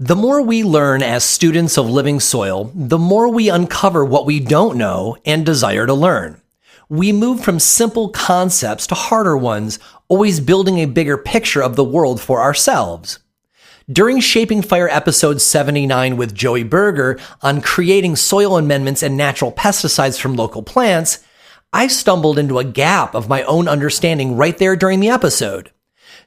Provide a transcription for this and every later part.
The more we learn as students of living soil, the more we uncover what we don't know and desire to learn. We move from simple concepts to harder ones, always building a bigger picture of the world for ourselves. During Shaping Fire episode 79 with Joey Berger on creating soil amendments and natural pesticides from local plants, I stumbled into a gap of my own understanding right there during the episode.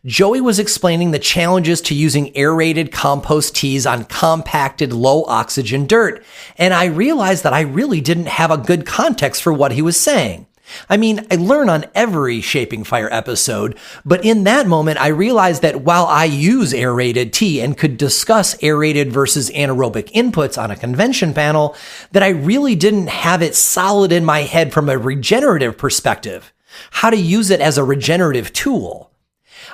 Joey was explaining the challenges to using aerated compost teas on compacted, low-oxygen dirt, and I realized that I really didn't have a good context for what he was saying. I mean, I learn on every Shaping Fire episode, but in that moment, I realized that while I use aerated tea and could discuss aerated versus anaerobic inputs on a convention panel, that I really didn't have it solid in my head from a regenerative perspective, how to use it as a regenerative tool.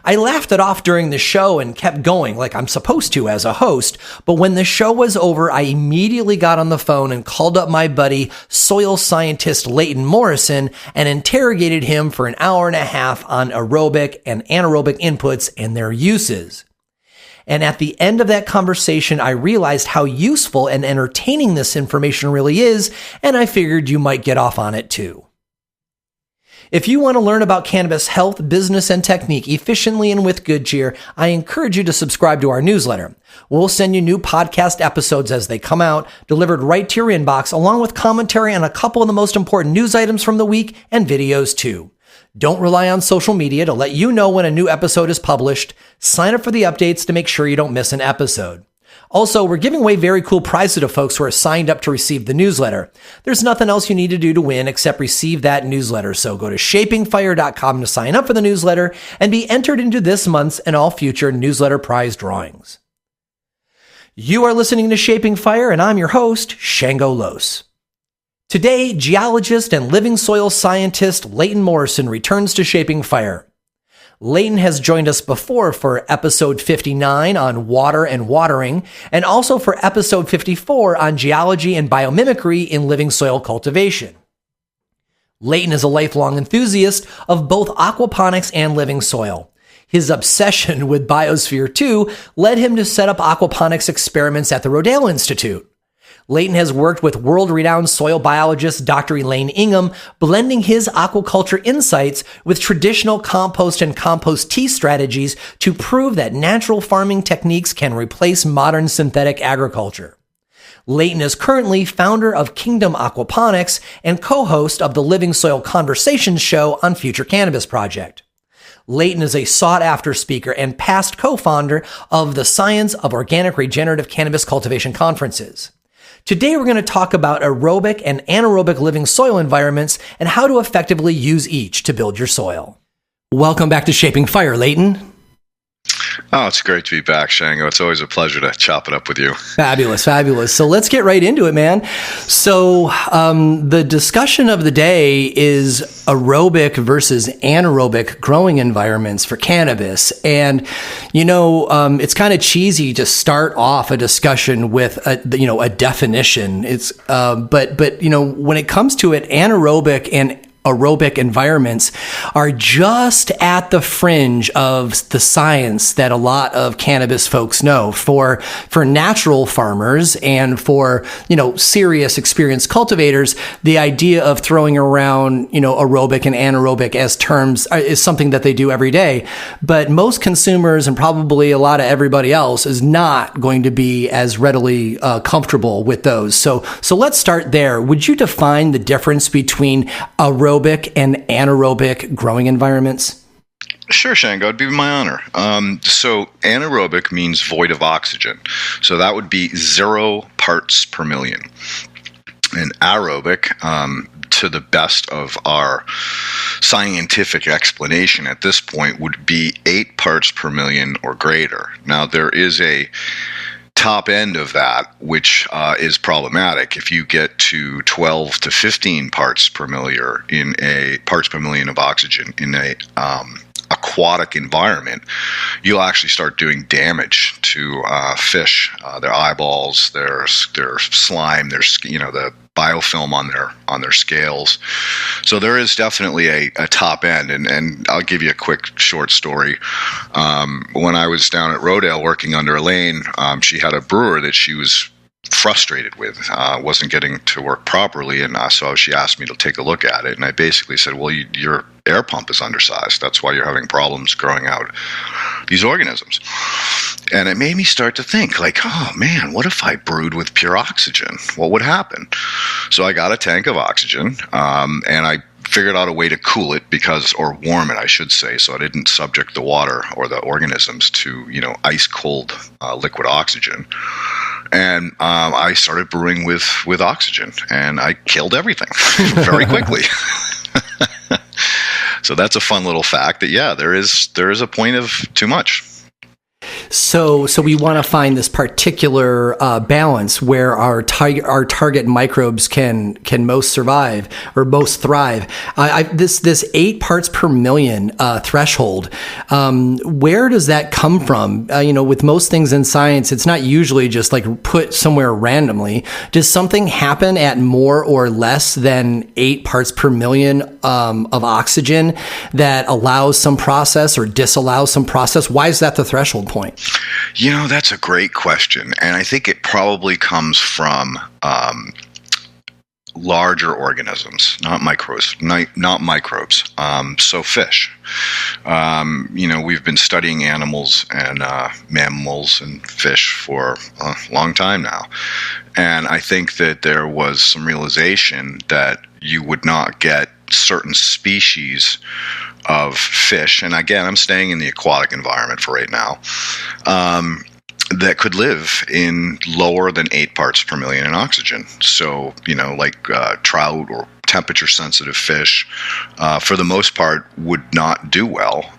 I laughed it off during the show and kept going like I'm supposed to as a host, but when the show was over, I immediately got on the phone and called up my buddy, soil scientist Leighton Morrison, and interrogated him for an hour and a half on aerobic and anaerobic inputs and their uses. And at the end of that conversation, I realized how useful and entertaining this information really is, and I figured you might get off on it too. If you want to learn about cannabis health, business, and technique efficiently and with good cheer, I encourage you to subscribe to our newsletter. We'll send you new podcast episodes as they come out, delivered right to your inbox, along with commentary on a couple of the most important news items from the week and videos too. Don't rely on social media to let you know when a new episode is published. Sign up for the updates to make sure you don't miss an episode. Also, we're giving away very cool prizes to folks who are signed up to receive the newsletter. There's nothing else you need to do to win except receive that newsletter. So go to shapingfire.com to sign up for the newsletter and be entered into this month's and all future newsletter prize drawings. You are listening to Shaping Fire, and I'm your host, Shango Los. Today, geologist and living soil scientist Leighton Morrison returns to Shaping Fire. Leighton has joined us before for episode 59 on water and watering, and also for episode 54 on geology and biomimicry in living soil cultivation. Leighton is a lifelong enthusiast of both aquaponics and living soil. His obsession with Biosphere 2 led him to set up aquaponics experiments at the Rodale Institute. Leighton has worked with world-renowned soil biologist Dr. Elaine Ingham, blending his aquaculture insights with traditional compost and compost tea strategies to prove that natural farming techniques can replace modern synthetic agriculture. Leighton is currently founder of Kingdom Aquaponics and co-host of the Living Soil Conversations show on Future Cannabis Project. Leighton is a sought-after speaker and past co-founder of the Science of Organic Regenerative Cannabis Cultivation conferences. Today, we're going to talk about aerobic and anaerobic living soil environments and how to effectively use each to build your soil. Welcome back to Shaping Fire, Leighton. Oh, it's great to be back, Shango. It's always a pleasure to chop it up with you. Fabulous, fabulous. So let's get right into it, man. So the discussion of the day is aerobic versus anaerobic growing environments for cannabis. And, it's kind of cheesy to start off a discussion with a definition. It's but when it comes to it, anaerobic and aerobic environments are just at the fringe of the science that a lot of cannabis folks know. For natural farmers and for, serious experienced cultivators, the idea of throwing around, aerobic and anaerobic as terms is something that they do every day. But most consumers and probably a lot of everybody else is not going to be as readily comfortable with those. So let's start there. Would you define the difference between aerobic and anaerobic growing environments? Sure, Shango. It'd be my honor. So anaerobic means void of oxygen. So that would be 0 parts per million. And aerobic, to the best of our scientific explanation at this point, would be 8 parts per million or greater. Now, there is a top end of that, which is problematic. If you get to 12 to 15 parts per million of oxygen in a aquatic environment, you'll actually start doing damage to fish, their eyeballs, their slime, the biofilm on their scales. So there is definitely a top end, and I'll give you a quick short story. When I was down at Rodale working under Elaine, she had a brewer that she was frustrated with, wasn't getting to work properly, and so she asked me to take a look at it, and I basically said, well, your air pump is undersized. That's why you're having problems growing out these organisms. And it made me start to think, like, oh man, what if I brewed with pure oxygen? What would happen? So I got a tank of oxygen, and I figured out a way to cool it or warm it, I should say, so I didn't subject the water or the organisms to, ice cold liquid oxygen. And I started brewing with oxygen, and I killed everything very quickly. So that's a fun little fact that, yeah, there is a point of too much. So we want to find this particular balance where our target microbes can most survive or most thrive. This 8 parts per million threshold, where does that come from? With most things in science, it's not usually just like put somewhere randomly. Does something happen at more or less than 8 parts per million of oxygen that allows some process or disallows some process? Why is that the threshold point? That's a great question. And I think it probably comes from larger organisms, not microbes. So fish. We've been studying animals and mammals and fish for a long time now. And I think that there was some realization that you would not get certain species of fish, and again, I'm staying in the aquatic environment for right now, that could live in lower than 8 parts per million in oxygen. So, like trout or temperature-sensitive fish, for the most part, would not do well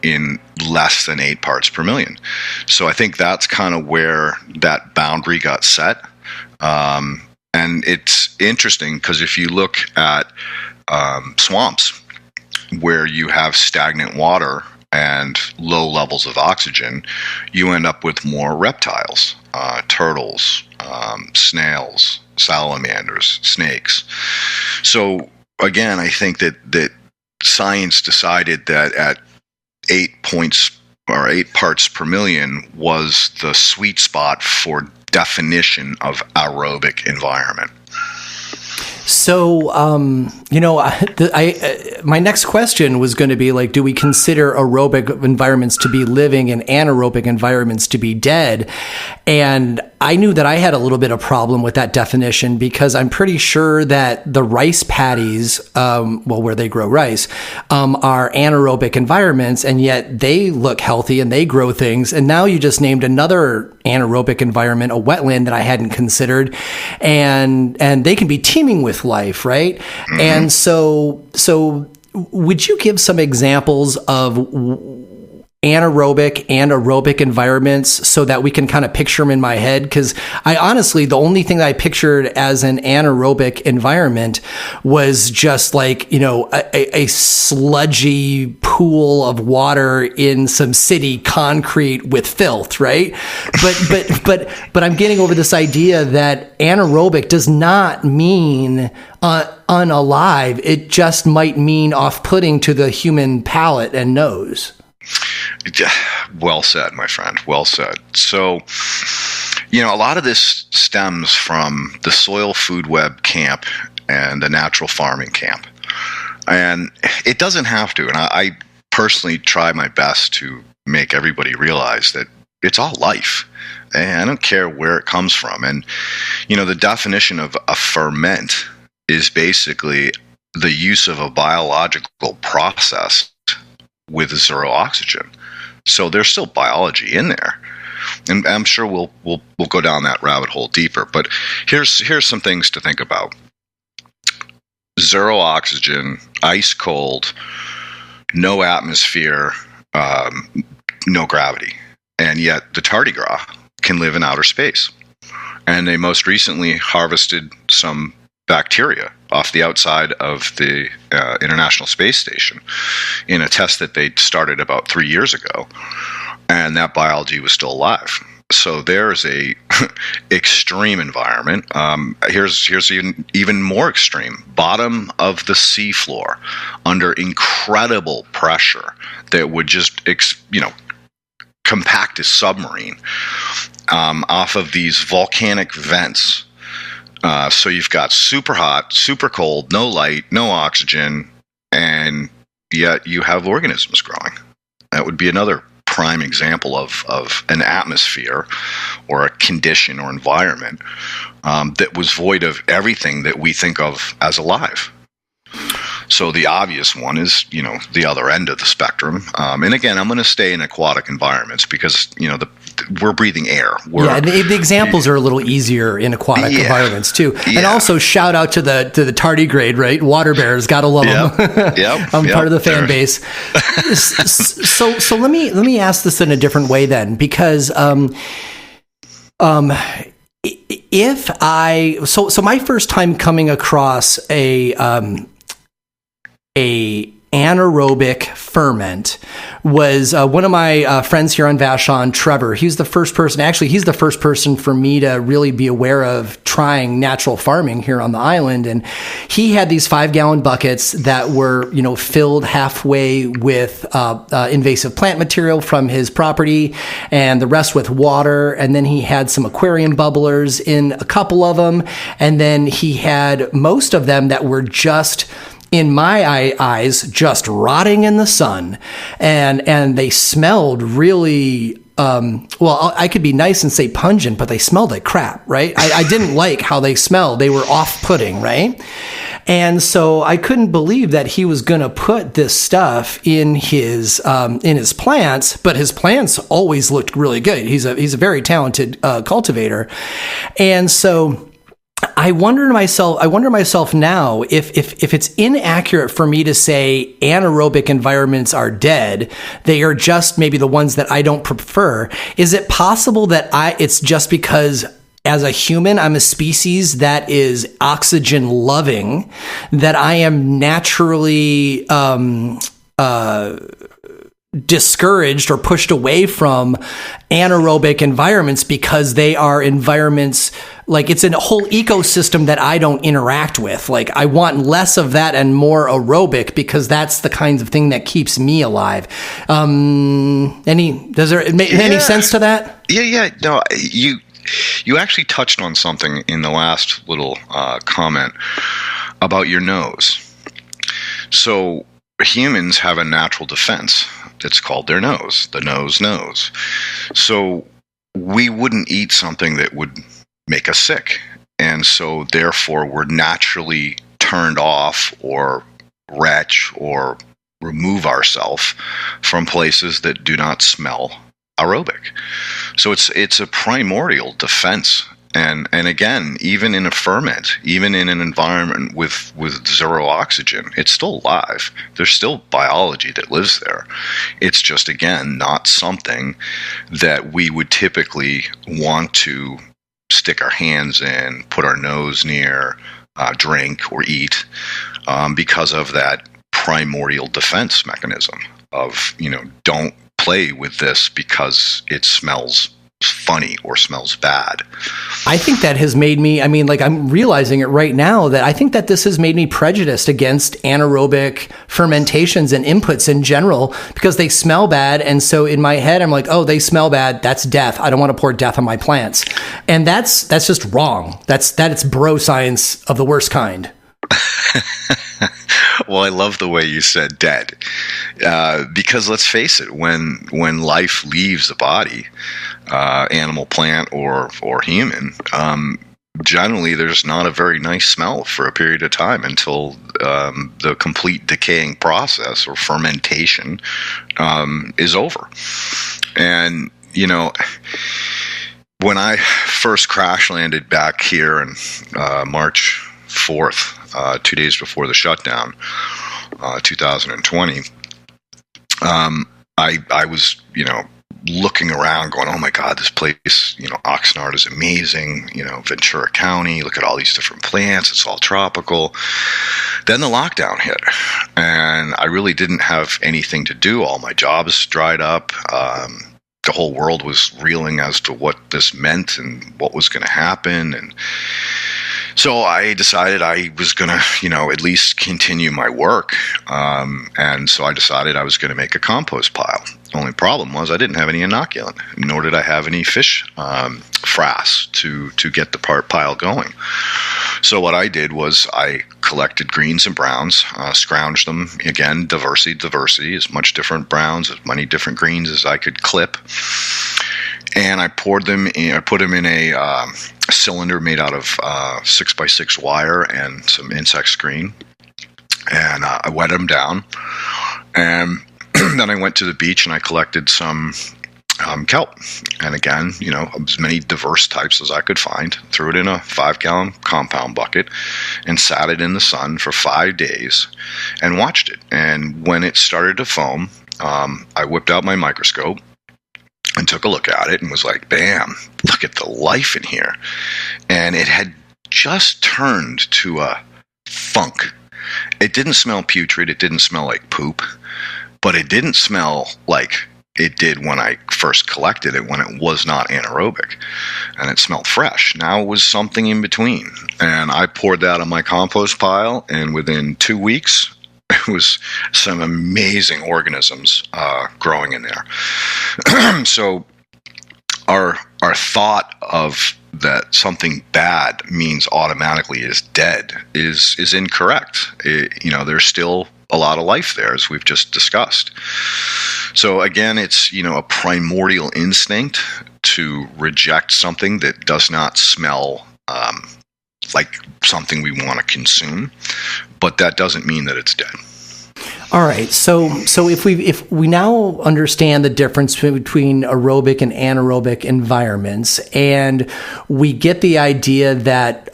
in less than 8 parts per million. So I think that's kind of where that boundary got set. And it's interesting because if you look at swamps, where you have stagnant water and low levels of oxygen, you end up with more reptiles, turtles, snails, salamanders, snakes. So again, I think that science decided that at 8 parts per million was the sweet spot for definition of aerobic environment. So, my next question was going to be like, do we consider aerobic environments to be living and anaerobic environments to be dead? And I knew that I had a little bit of problem with that definition because I'm pretty sure that the rice paddies, where they grow rice, are anaerobic environments, and yet they look healthy and they grow things. And now you just named another anaerobic environment, a wetland that I hadn't considered, and they can be teeming with life, right? Mm-hmm. And so would you give some examples of anaerobic and aerobic environments so that we can kind of picture them in my head? Because I honestly, the only thing that I pictured as an anaerobic environment was just like, a sludgy pool of water in some city concrete with filth, right? But I'm getting over this idea that anaerobic does not mean unalive. It just might mean off-putting to the human palate and nose. Well said, my friend. Well said. So, a lot of this stems from the soil food web camp and the natural farming camp. And it doesn't have to. And I personally try my best to make everybody realize that it's all life. And I don't care where it comes from. And, the definition of a ferment is basically the use of a biological process with zero oxygen. So there's still biology in there, and I'm sure we'll go down that rabbit hole deeper. But here's some things to think about: zero oxygen, ice cold, no atmosphere, no gravity, and yet the tardigrade can live in outer space. And they most recently harvested some bacteria off the outside of the International Space Station in a test that they started about 3 years ago, and that biology was still alive. So there's a extreme environment. Here's even more extreme. Bottom of the seafloor, under incredible pressure that would just compact a submarine off of these volcanic vents. So you've got super hot, super cold, no light, no oxygen, and yet you have organisms growing. That would be another prime example of an atmosphere or a condition or environment that was void of everything that we think of as alive. So the obvious one is, the other end of the spectrum. And again, I'm going to stay in aquatic environments because, we're breathing air. The examples are a little easier in aquatic environments too. And also shout out to the tardigrade, right? Water bears, gotta love them. I'm part of the fan base. So let me ask this in a different way then, because if so my first time coming across a anaerobic ferment was one of my friends here on Vashon, Trevor. He's the first person for me to really be aware of trying natural farming here on the island. And he had these 5-gallon buckets that were, filled halfway with invasive plant material from his property and the rest with water. And then he had some aquarium bubblers in a couple of them. And then he had most of them that were just, in my eyes, just rotting in the sun, and they smelled really, I could be nice and say pungent, but they smelled like crap, right? I didn't like how they smelled. They were off-putting, right? And so I couldn't believe that he was going to put this stuff in his plants, but his plants always looked really good. He's a very talented cultivator, and so I wonder to myself now if it's inaccurate for me to say anaerobic environments are dead, they are just maybe the ones that I don't prefer. Is it possible that it's just because as a human, I'm a species that is oxygen loving, that I am naturally discouraged or pushed away from anaerobic environments because they are environments, like it's a whole ecosystem that I don't interact with. Like I want less of that and more aerobic because that's the kinds of thing that keeps me alive. Any sense to that? Yeah. No, you actually touched on something in the last little comment about your nose. So humans have a natural defense. It's called their nose. The nose knows. So we wouldn't eat something that would make us sick. And so therefore we're naturally turned off or retch or remove ourselves from places that do not smell aerobic. So it's a primordial defense. And again, even in a ferment, even in an environment with zero oxygen, it's still alive. There's still biology that lives there. It's just, again, not something that we would typically want to stick our hands in, put our nose near, drink or eat, because of that primordial defense mechanism of, don't play with this because it smells funny or smells bad. I think that has made me, I'm realizing it right now that I think that this has made me prejudiced against anaerobic fermentations and inputs in general because they smell bad. And so in my head, I'm like, oh, they smell bad. That's death. I don't want to pour death on my plants. And that's just wrong. That's bro science of the worst kind. Well, I love the way you said dead, because let's face it, when life leaves a body, animal, plant, or human, generally there's not a very nice smell for a period of time until the complete decaying process or fermentation is over. And when I first crash landed back here on March 4th, 2 days before the shutdown, 2020, I was, looking around going, oh my God, this place, Oxnard is amazing, Ventura County, look at all these different plants, it's all tropical. Then the lockdown hit, and I really didn't have anything to do. All my jobs dried up. the whole world was reeling as to what this meant and what was going to happen. And so I decided I was going to, at least continue my work. And so I decided I was going to make a compost pile. The only problem was I didn't have any inoculant, nor did I have any fish frass to get the pile going. So what I did was I collected greens and browns, scrounged them, again, diversity, as much different browns, as many different greens as I could clip. And I poured them in, I put them in a cylinder made out of 6x6 wire and some insect screen. And I wet them down. And then I went to the beach and I collected some kelp. And again, as many diverse types as I could find, threw it in a 5-gallon compound bucket and sat it in the sun for 5 days and watched it. And when it started to foam, I whipped out my microscope and took a look at it and was like, bam, look at the life in here. And it had just turned to a funk. It didn't smell putrid. It didn't smell like poop. But it didn't smell like it did when I first collected it, when it was not anaerobic. And it smelled fresh. Now it was something in between. And I poured that on my compost pile, and within 2 weeks, it was some amazing organisms growing in there. So our thought of that something bad means automatically is dead is incorrect. There's still a lot of life there, as we've just discussed. So again, it's a primordial instinct to reject something that does not smell like something we want to consume, but that doesn't mean that it's dead. All right. So if we now understand the difference between aerobic and anaerobic environments, and we get the idea that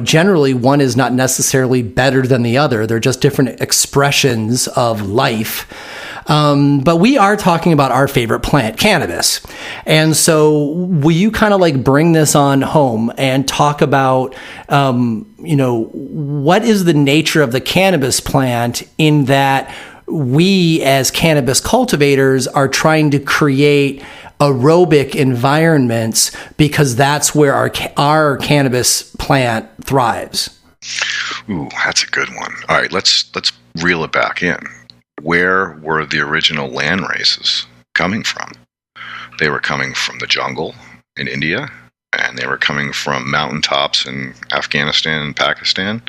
generally one is not necessarily better than the other. They're just different expressions of life. But we are talking about our favorite plant, cannabis. And so will you kind of like bring this on home and talk about, what is the nature of the cannabis plant, in that we as cannabis cultivators are trying to create aerobic environments because that's where our cannabis plant thrives? Ooh, that's a good one. All right, let's reel it back in. Where were the original land races coming from? They were coming from the jungle in India, and they were coming from mountaintops in Afghanistan and Pakistan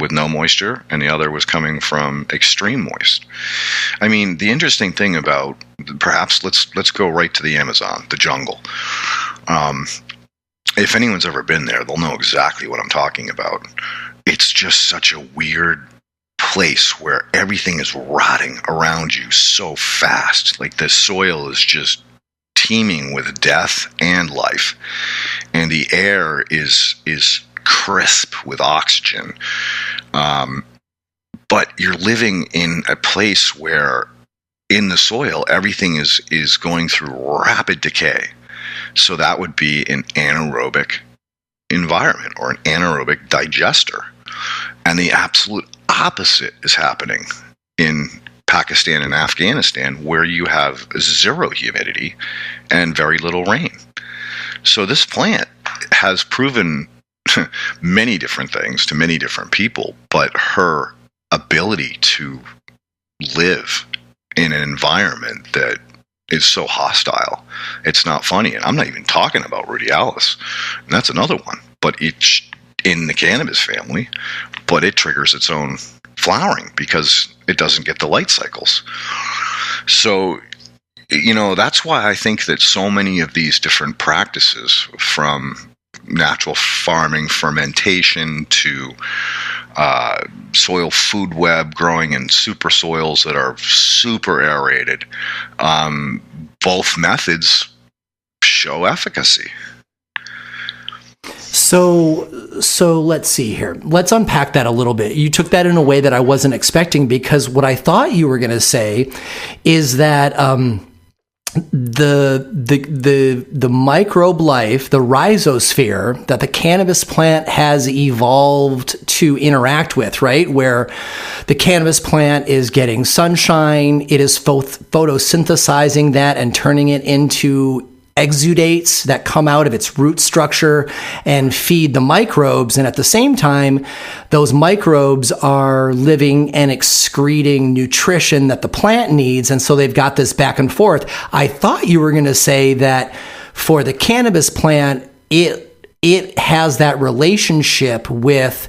with no moisture, and the other was coming from extreme moist. I mean, the interesting thing about, perhaps let's go right to the Amazon, the jungle. If anyone's ever been there, they'll know exactly what I'm talking about. It's just such a weird place where everything is rotting around you so fast. Like the soil is just teeming with death and life, and the air is crisp with oxygen. But you're living in a place where in the soil everything is going through rapid decay. So that would be an anaerobic environment or an anaerobic digester. And the absolute opposite is happening in Pakistan and Afghanistan, where you have zero humidity and very little rain. So this plant has proven many different things to many different people, but her ability to live in an environment that is so hostile, it's not funny. And I'm not even talking about radialis, and that's another one, but it's in the cannabis family, but it triggers its own flowering because it doesn't get the light cycles. So, that's why I think that so many of these different practices, from natural farming, fermentation, to soil food web growing in super soils that are super aerated, both methods show efficacy. So let's see here. Let's unpack that a little bit. You took that in a way that I wasn't expecting, because what I thought you were going to say is that the microbe life, the rhizosphere that the cannabis plant has evolved to interact with, right? Where the cannabis plant is getting sunshine, it is photosynthesizing that and turning it into exudates that come out of its root structure and feed the microbes. And at the same time, those microbes are living and excreting nutrition that the plant needs. And so they've got this back and forth. I thought you were going to say that for the cannabis plant, it has that relationship with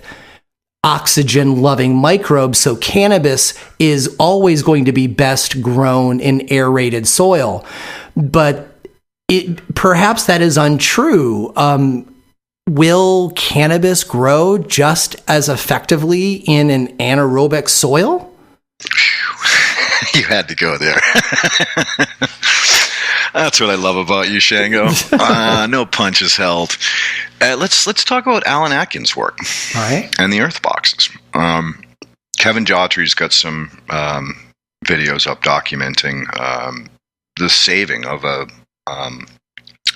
oxygen loving microbes. So cannabis is always going to be best grown in aerated soil. But perhaps that is untrue. Will cannabis grow just as effectively in an anaerobic soil? You had to go there. That's what I love about you, Shango. No punches held. Let's talk about Alan Atkins' work. All right. And the earth boxes. Kevin Daughtry's got some videos up documenting the saving of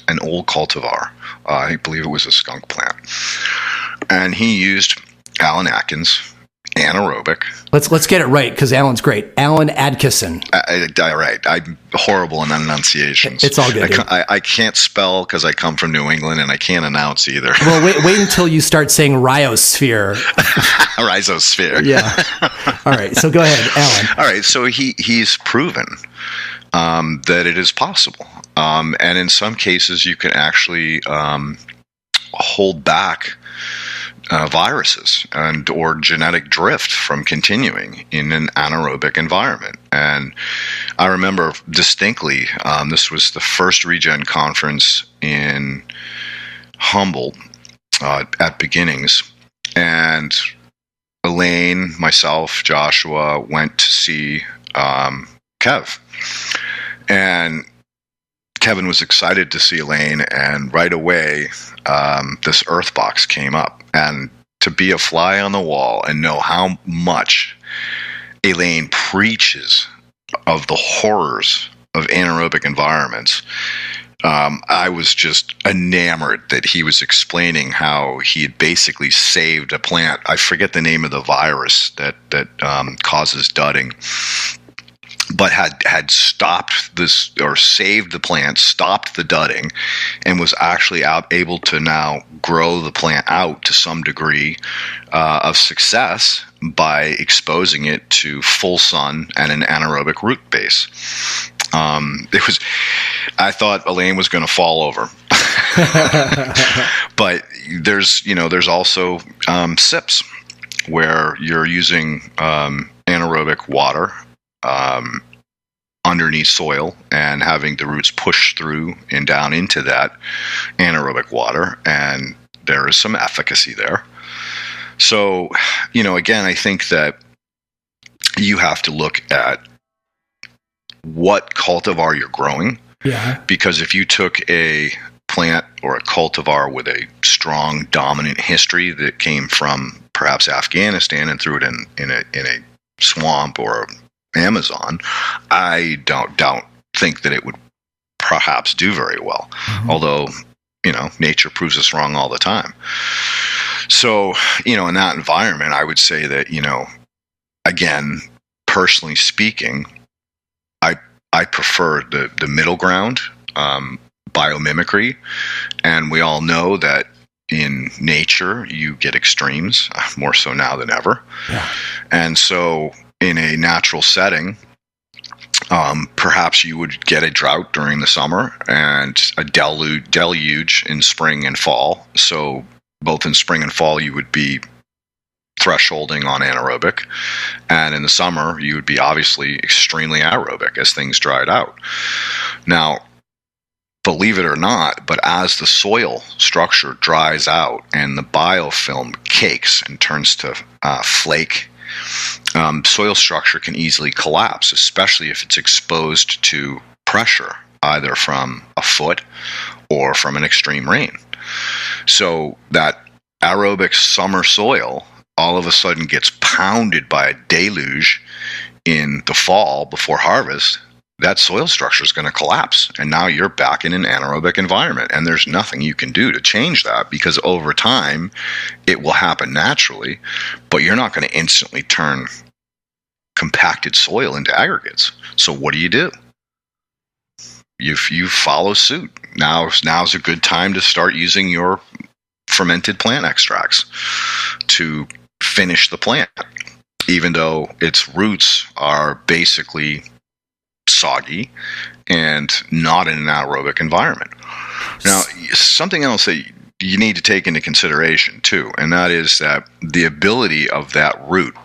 an old cultivar. I believe it was a skunk plant, and he used Alan Atkins anaerobic. Let's get it right, because Alan's great. Alan Adkison. Right. I'm horrible in enunciations. It's all good. I can't spell because I come from New England, and I can't announce either. Well, wait until you start saying rhizosphere. Rhizosphere. Yeah. All right. So go ahead, Alan. All right. So he's proven that it is possible. And in some cases, you can actually hold back viruses or genetic drift from continuing in an anaerobic environment. And I remember distinctly, this was the first Regen conference in Humboldt at Beginnings. And Elaine, myself, Joshua went to see Kev. And Kevin was excited to see Elaine, and right away, this earth box came up. And to be a fly on the wall and know how much Elaine preaches of the horrors of anaerobic environments, I was just enamored that he was explaining how he had basically saved a plant. I forget the name of the virus that causes dudding, but had stopped this, or saved the plant, stopped the dudding, and was actually able to now grow the plant out to some degree of success by exposing it to full sun and an anaerobic root base. I thought Elaine was going to fall over. But there's also SIPs where you're using anaerobic water underneath soil and having the roots push through and down into that anaerobic water, and there is some efficacy there. So, again, I think that you have to look at what cultivar you're growing. Yeah. Because if you took a plant or a cultivar with a strong dominant history that came from perhaps Afghanistan and threw it in a swamp or Amazon, I don't think that it would perhaps do very well. Mm-hmm. Although, nature proves us wrong all the time. So, in that environment, I would say that, again, personally speaking, I prefer the middle ground, biomimicry. And we all know that in nature, you get extremes, more so now than ever. Yeah. And so in a natural setting, perhaps you would get a drought during the summer and a deluge in spring and fall. So both in spring and fall, you would be thresholding on anaerobic, and in the summer you would be obviously extremely aerobic as things dried out. Now, believe it or not, but as the soil structure dries out and the biofilm cakes and turns to flake, soil structure can easily collapse, especially if it's exposed to pressure, either from a foot or from an extreme rain. So that aerobic summer soil all of a sudden gets pounded by a deluge in the fall before harvest. that soil structure is going to collapse. And now you're back in an anaerobic environment, and there's nothing you can do to change that, because over time it will happen naturally, but you're not going to instantly turn compacted soil into aggregates. So what do? You follow suit. Now's a good time to start using your fermented plant extracts to finish the plant, even though its roots are basically soggy and not in an anaerobic environment. Now, something else that you need to take into consideration too, and that is that the ability of that root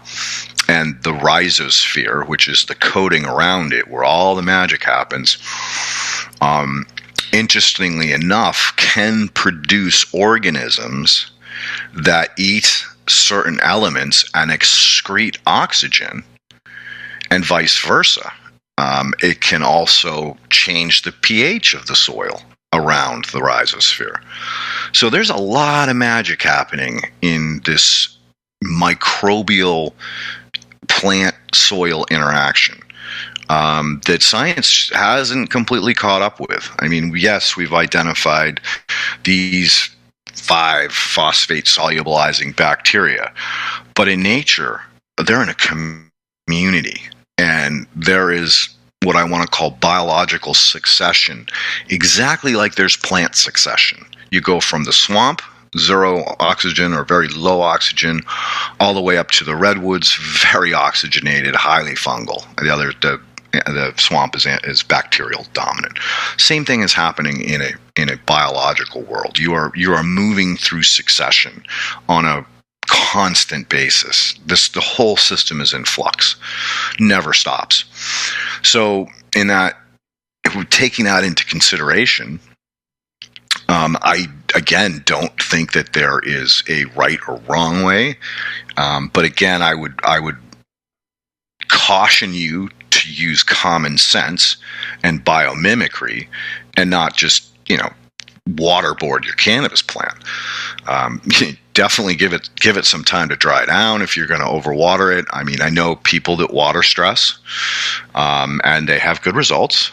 and the rhizosphere, which is the coating around it where all the magic happens, interestingly enough, can produce organisms that eat certain elements and excrete oxygen, and vice versa. It can also change the pH of the soil around the rhizosphere. So there's a lot of magic happening in this microbial plant-soil interaction that science hasn't completely caught up with. I mean, yes, we've identified these 5 phosphate solubilizing bacteria, but in nature, they're in a community, and there is what I want to call biological succession, exactly like there's plant succession. You go from the swamp, 0 oxygen or very low oxygen, all the way up to the redwoods, very oxygenated, highly fungal. The swamp is bacterial dominant. Same thing is happening in a biological world. You are moving through succession on a constant basis. The whole system is in flux, never stops. So in that, if we're taking that into consideration, I again don't think that there is a right or wrong way, but again, I would caution you to use common sense and biomimicry, and not just waterboard your cannabis plant. Definitely give it some time to dry down if you're going to overwater it. I mean, I know people that water stress, and they have good results.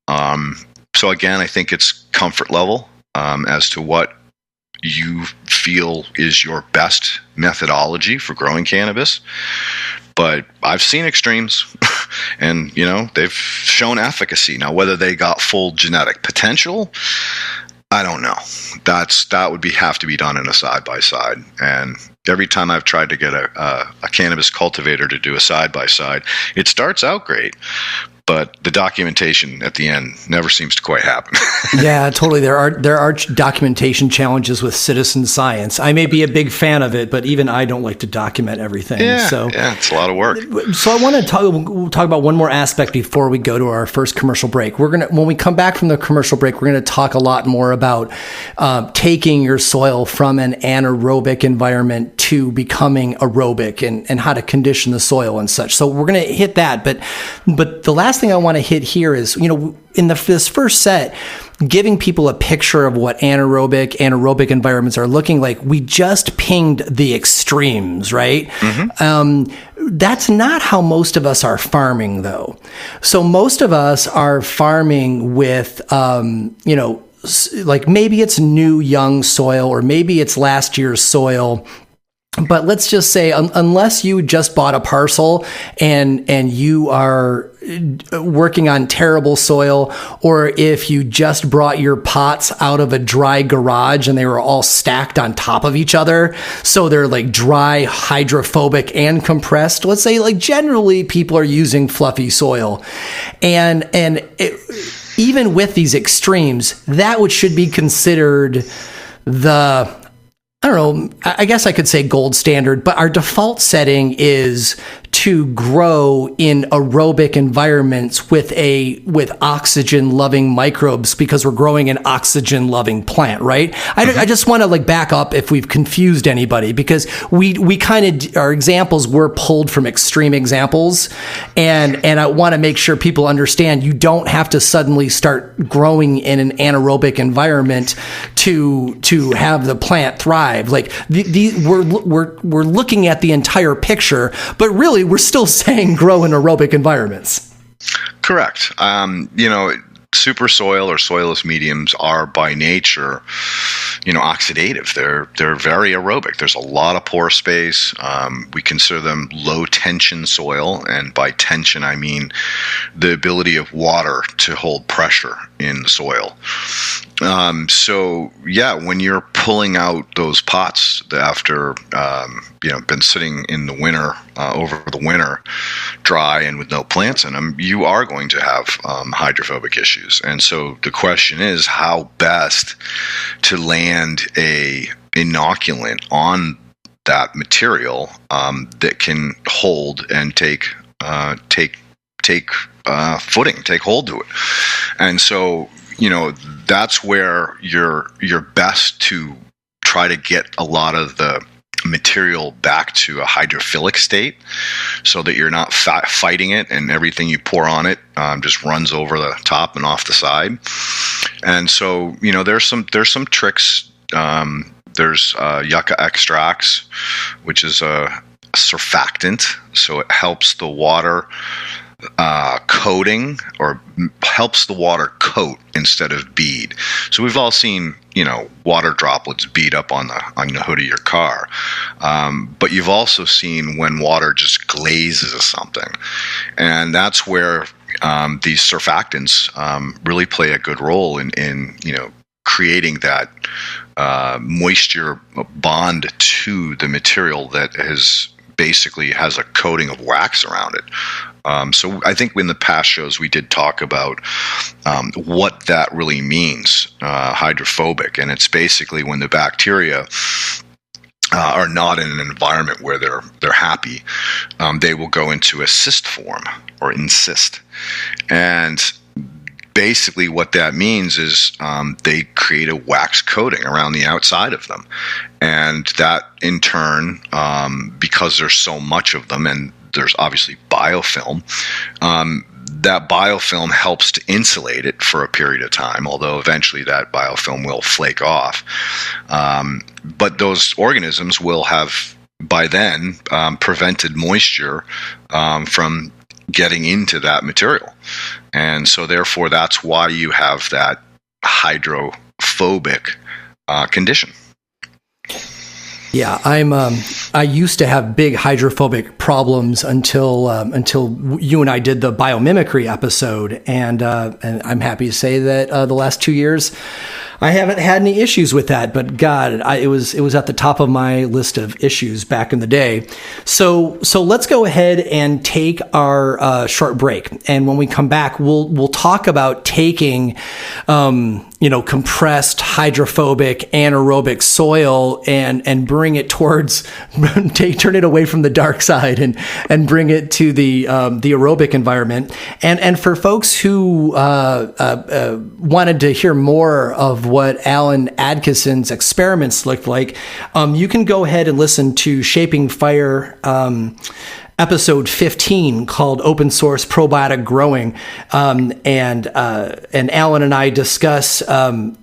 So again, I think it's comfort level as to what you feel is your best methodology for growing cannabis. But I've seen extremes, and they've shown efficacy. Now, whether they got full genetic potential, I don't know. That would have to be done in a side-by-side. And every time I've tried to get a cannabis cultivator to do a side-by-side, it starts out great, but the documentation at the end never seems to quite happen. Yeah, totally. There are documentation challenges with citizen science. I may be a big fan of it, but even I don't like to document everything. Yeah, it's a lot of work. So I want to talk about one more aspect before we go to our first commercial break. When we come back from the commercial break, we're going to talk a lot more about taking your soil from an anaerobic environment to becoming aerobic, and how to condition the soil and such. So we're going to hit that, but the last thing I want to hit here is, in this first set, giving people a picture of what anaerobic environments are looking like. We just pinged the extremes, right? Mm-hmm. That's not how most of us are farming, though. So most of us are farming with, like maybe it's new young soil, or maybe it's last year's soil. But let's just say, unless you just bought a parcel and you are working on terrible soil, or if you just brought your pots out of a dry garage and they were all stacked on top of each other, so they're like dry, hydrophobic, and compressed. Let's say, like, generally people are using fluffy soil, and even with these extremes, that should be considered I guess I could say gold standard, but our default setting is to grow in aerobic environments with oxygen-loving microbes, because we're growing an oxygen-loving plant, right? I just want to back up if we've confused anybody, because we kind of, our examples were pulled from extreme examples, and I want to make sure people understand you don't have to suddenly start growing in an anaerobic environment to have the plant thrive. We're looking at the entire picture, but really we're still saying grow in aerobic environments. Correct. Super soil or soilless mediums are by nature, oxidative. They're very aerobic. There's a lot of pore space. We consider them low tension soil, and by tension I mean the ability of water to hold pressure in the soil. When you're pulling out those pots after been sitting in the winter, over the winter, dry and with no plants in them, you are going to have hydrophobic issues. And so the question is how best to land a inoculant on that material that can hold and take footing, take hold to it. And so that's where you're best to try to get a lot of the material back to a hydrophilic state, so that you're not fighting it and everything you pour on it just runs over the top and off the side. And so there's some tricks. There's yucca extracts, which is a surfactant, so it helps the water coating, or helps the water coat instead of bead. So we've all seen water droplets bead up on the hood of your car, but you've also seen when water just glazes something, and that's where these surfactants really play a good role in creating that moisture bond to the material that basically has a coating of wax around it. So I think in the past shows we did talk about what that really means, hydrophobic, and it's basically when the bacteria are not in an environment where they're happy, they will go into a cyst form or encysst, and basically what that means is they create a wax coating around the outside of them, and that in turn, because there's so much of them, and there's obviously biofilm, that biofilm helps to insulate it for a period of time, although eventually that biofilm will flake off. But those organisms will have by then prevented moisture from getting into that material. And so therefore that's why you have that hydrophobic condition. Yeah, I used to have big hydrophobic problems until you and I did the biomimicry episode, and I'm happy to say that the last 2 years I haven't had any issues with that. But God, it was at the top of my list of issues back in the day. So let's go ahead and take our short break, and when we come back, we'll talk about taking compressed hydrophobic anaerobic soil and bring it towards turn it away from the dark side and bring it to the aerobic environment. And for folks who wanted to hear more of what Alan Adkisson's experiments looked like, you can go ahead and listen to Shaping Fire episode 15 called Open Source Probiotic Growing. And Alan and I discuss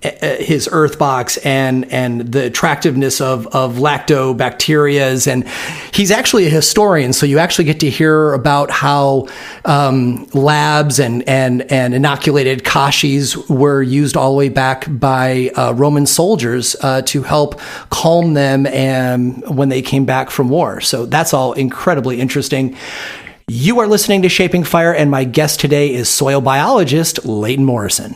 his earth box and the attractiveness of lactobacterias. And he's actually a historian, so you actually get to hear about how labs and inoculated kashis were used all the way back by Roman soldiers to help calm them when they came back from war. So that's all incredibly interesting. You are listening to Shaping Fire, and my guest today is soil biologist Leighton Morrison.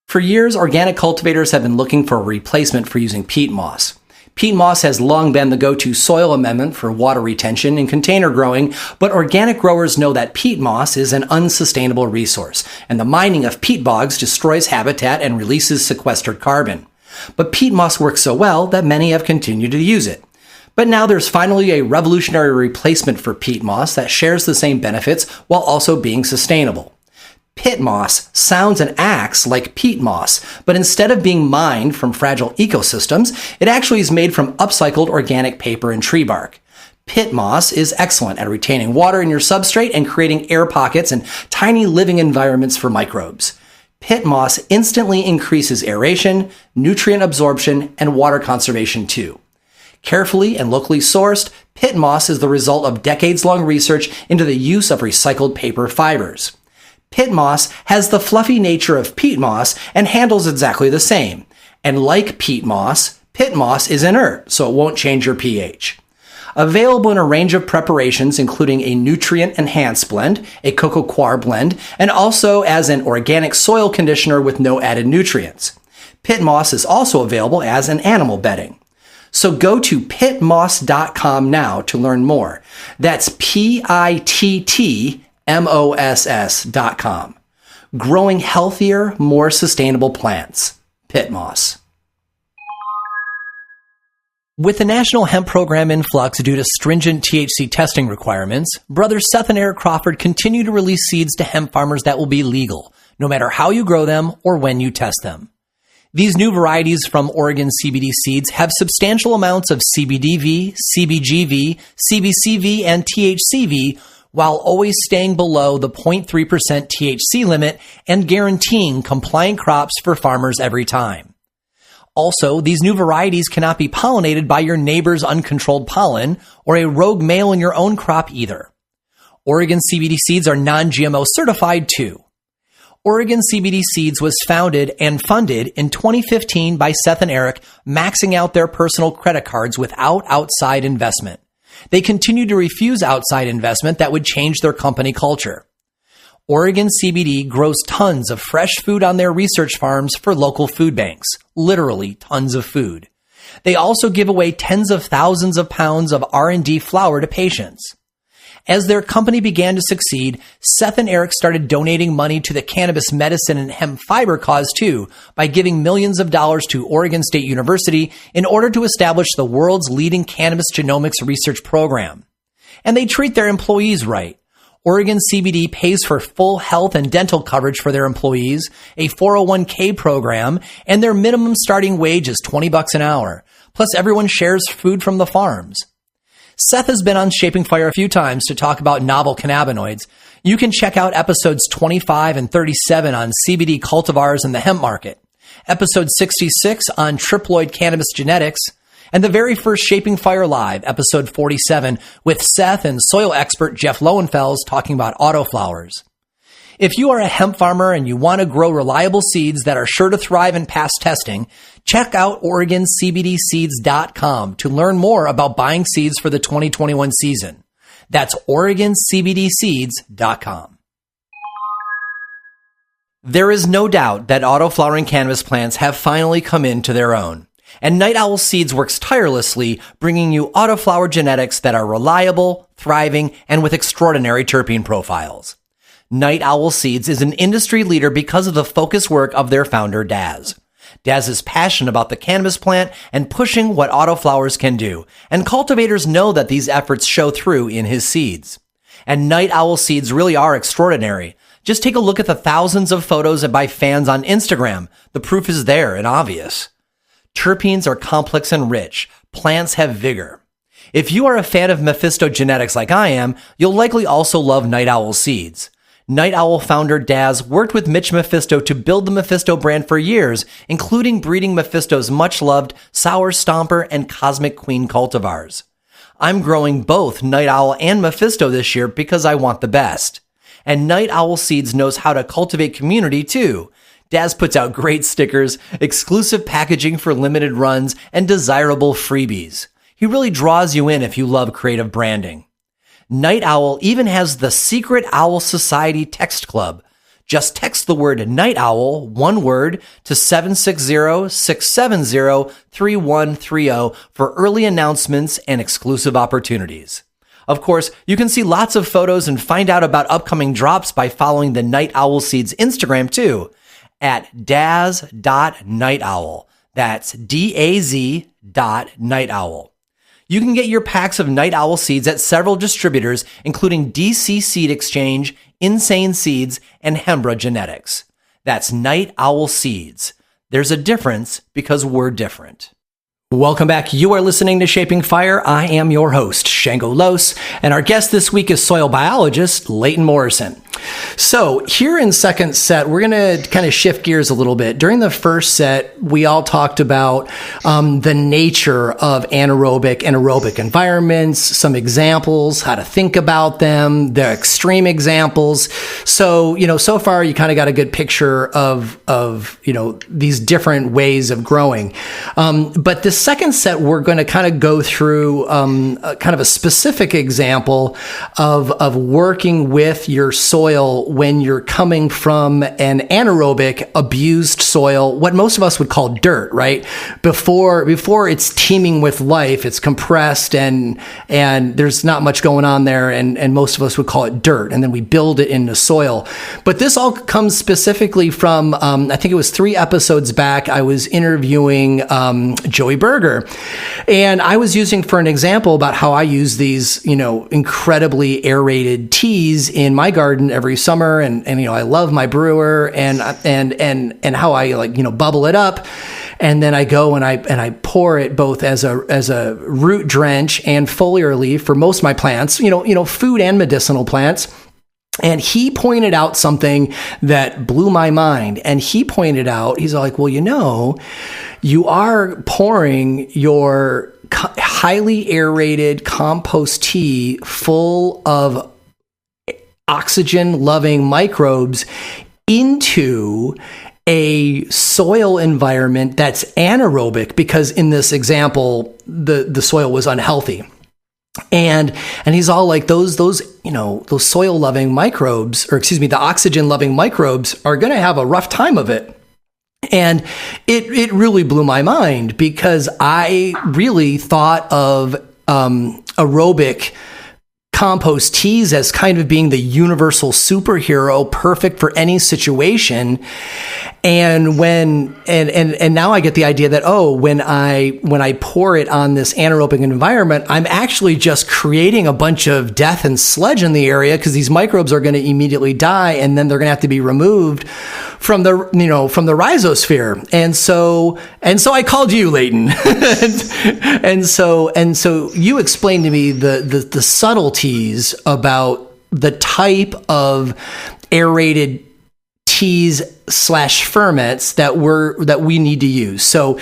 For years, organic cultivators have been looking for a replacement for using peat moss. Peat moss has long been the go-to soil amendment for water retention and container growing, but organic growers know that peat moss is an unsustainable resource, and the mining of peat bogs destroys habitat and releases sequestered carbon. But peat moss works so well that many have continued to use it. But now there's finally a revolutionary replacement for peat moss that shares the same benefits while also being sustainable. Pit moss sounds and acts like peat moss, but instead of being mined from fragile ecosystems, it actually is made from upcycled organic paper and tree bark. Pit moss is excellent at retaining water in your substrate and creating air pockets and tiny living environments for microbes. Pit moss instantly increases aeration, nutrient absorption, and water conservation too. Carefully and locally sourced, pit moss is the result of decades-long research into the use of recycled paper fibers. Pit moss has the fluffy nature of peat moss and handles exactly the same. And like peat moss, pit moss is inert, so it won't change your pH. Available in a range of preparations, including a nutrient-enhanced blend, a cocoa coir blend, and also as an organic soil conditioner with no added nutrients. Pit moss is also available as an animal bedding. So go to pitmoss.com now to learn more. That's PITTMOSS.com. Growing healthier, more sustainable plants. Pit moss. With the National Hemp Program in flux due to stringent THC testing requirements, brothers Seth and Eric Crawford continue to release seeds to hemp farmers that will be legal, no matter how you grow them or when you test them. These new varieties from Oregon CBD Seeds have substantial amounts of CBDV, CBGV, CBCV, and THCV, while always staying below the 0.3% THC limit and guaranteeing compliant crops for farmers every time. Also, these new varieties cannot be pollinated by your neighbor's uncontrolled pollen or a rogue male in your own crop either. Oregon CBD Seeds are non-GMO certified too. Oregon CBD Seeds was founded and funded in 2015 by Seth and Eric, maxing out their personal credit cards without outside investment. They continue to refuse outside investment that would change their company culture. Oregon CBD grows tons of fresh food on their research farms for local food banks. Literally tons of food. They also give away tens of thousands of pounds of R&D flour to patients. As their company began to succeed, Seth and Eric started donating money to the cannabis medicine and hemp fiber cause too, by giving millions of dollars to Oregon State University in order to establish the world's leading cannabis genomics research program. And they treat their employees right. Oregon CBD pays for full health and dental coverage for their employees, a 401k program, and their minimum starting wage is $20 an hour. Plus everyone shares food from the farms. Seth has been on Shaping Fire a few times to talk about novel cannabinoids. You can check out episodes 25 and 37 on CBD cultivars and the hemp market, episode 66 on triploid cannabis genetics, and the very first Shaping Fire Live, episode 47, with Seth and soil expert Jeff Lowenfels talking about autoflowers. If you are a hemp farmer and you want to grow reliable seeds that are sure to thrive and pass testing, check out OregonCBDSeeds.com to learn more about buying seeds for the 2021 season. That's OregonCBDSeeds.com. There is no doubt that autoflowering cannabis plants have finally come into their own. And Night Owl Seeds works tirelessly, bringing you autoflower genetics that are reliable, thriving, and with extraordinary terpene profiles. Night Owl Seeds is an industry leader because of the focused work of their founder, Daz. Daz is passionate about the cannabis plant and pushing what autoflowers can do, and cultivators know that these efforts show through in his seeds. And Night Owl Seeds really are extraordinary. Just take a look at the thousands of photos by fans on Instagram. The proof is there and obvious. Terpenes are complex and rich. Plants have vigor. If you are a fan of Mephisto genetics like I am, you'll likely also love Night Owl Seeds. Night Owl founder Daz worked with Mitch Mephisto to build the Mephisto brand for years, including breeding Mephisto's much-loved Sour Stomper and Cosmic Queen cultivars. I'm growing both Night Owl and Mephisto this year because I want the best. And Night Owl Seeds knows how to cultivate community too. Daz puts out great stickers, exclusive packaging for limited runs, and desirable freebies. He really draws you in if you love creative branding. Night Owl even has the Secret Owl Society text club. Just text the word Night Owl, one word, to 760-670-3130 for early announcements and exclusive opportunities. Of course, you can see lots of photos and find out about upcoming drops by following the Night Owl Seeds Instagram too, at daz.nightowl. That's DAZ.nightowl. You can get your packs of Night Owl seeds at several distributors, including DC Seed Exchange, Insane Seeds, and Hembra Genetics. That's Night Owl Seeds. There's a difference because we're different. Welcome back. You are listening to Shaping Fire. I am your host, Shango Los, and our guest this week is soil biologist Leighton Morrison. So here in second set, we're going to kind of shift gears a little bit. During the first set, we all talked about the nature of anaerobic and aerobic environments, some examples, how to think about them, the extreme examples. So, so far you kind of got a good picture of these different ways of growing. But the second set, we're going to kind of go through kind of a specific example of working with your soil when you're coming from an anaerobic abused soil, what most of us would call dirt, right? Before it's teeming with life, it's compressed and there's not much going on there, and most of us would call it dirt, and then we build it into soil. But this all comes specifically from I think it was 3 episodes back, I was interviewing Joey Berger, and I was using for an example about how I use these incredibly aerated teas in my garden every summer, and I love my brewer and how I bubble it up, and then I go and I pour it both as a root drench and foliar leaf for most of my plants, food and medicinal plants. And he pointed out something that blew my mind. And he pointed out, he's like, well, you are pouring your highly aerated compost tea full of oxygen-loving microbes into a soil environment that's anaerobic, because in this example, the soil was unhealthy. And he's all like, those soil loving microbes, the oxygen loving microbes are going to have a rough time of it. And it really blew my mind, because I really thought of aerobic compost teas as kind of being the universal superhero, perfect for any situation. And and now I get the idea that, when I pour it on this anaerobic environment, I'm actually just creating a bunch of death and sludge in the area, because these microbes are going to immediately die, and then they're going to have to be removed from the rhizosphere. And so I called you, Leighton. and so you explained to me the subtleties about the type of aerated teas / ferments that we need to use. So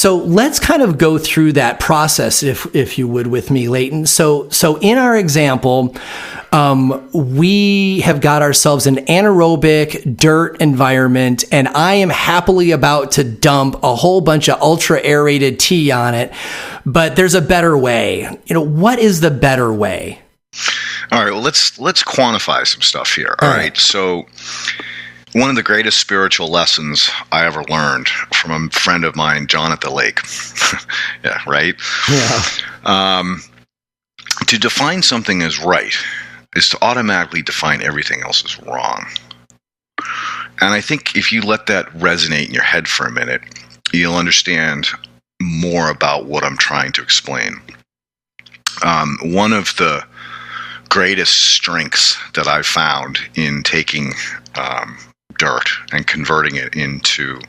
let's kind of go through that process, if you would, with me, Leighton. So in our example, we have got ourselves an anaerobic dirt environment, and I am happily about to dump a whole bunch of ultra aerated tea on it. But there's a better way. What is the better way? All right, well, let's quantify some stuff here. All right. So one of the greatest spiritual lessons I ever learned from a friend of mine, John at the lake. Yeah, right? Yeah. To define something as right is to automatically define everything else as wrong. And I think if you let that resonate in your head for a minute, you'll understand more about what I'm trying to explain. One of the greatest strengths that I've found in taking dirt and converting it into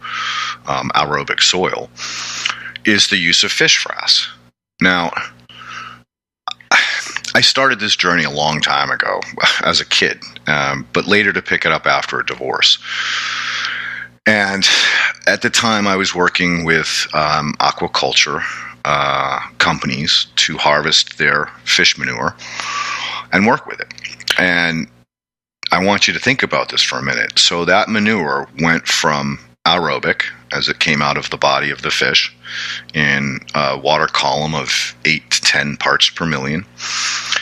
aerobic soil is the use of fish frass. Now, I started this journey a long time ago as a kid, but later to pick it up after a divorce. And at the time, I was working with aquaculture companies to harvest their fish manure and work with it. And I want you to think about this for a minute. So that manure went from aerobic, as it came out of the body of the fish, in a water column of 8 to 10 parts per million.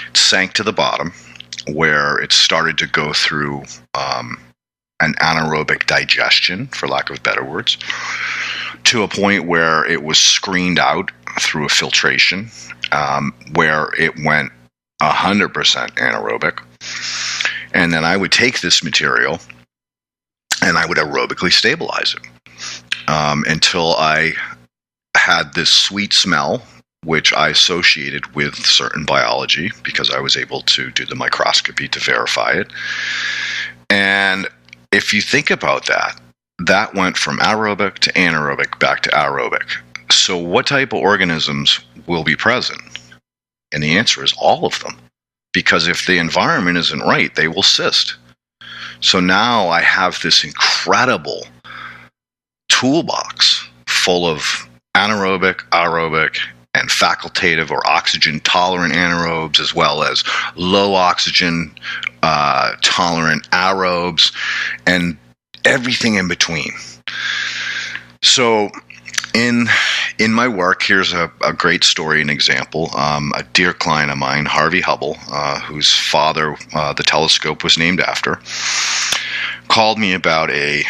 It sank to the bottom, where it started to go through an anaerobic digestion, for lack of better words, to a point where it was screened out through a filtration, where it went 100% anaerobic. And then I would take this material and I would aerobically stabilize it until I had this sweet smell, which I associated with certain biology because I was able to do the microscopy to verify it. And if you think about that, that went from aerobic to anaerobic back to aerobic. So what type of organisms will be present? And the answer is all of them. Because if the environment isn't right, they will cyst. So now I have this incredible toolbox full of anaerobic, aerobic, and facultative or oxygen tolerant anaerobes, as well as low oxygen tolerant aerobes, and everything in between. So in my work, here's a great story, an example. A dear client of mine, Harvey Hubble, whose father the telescope was named after, called me about a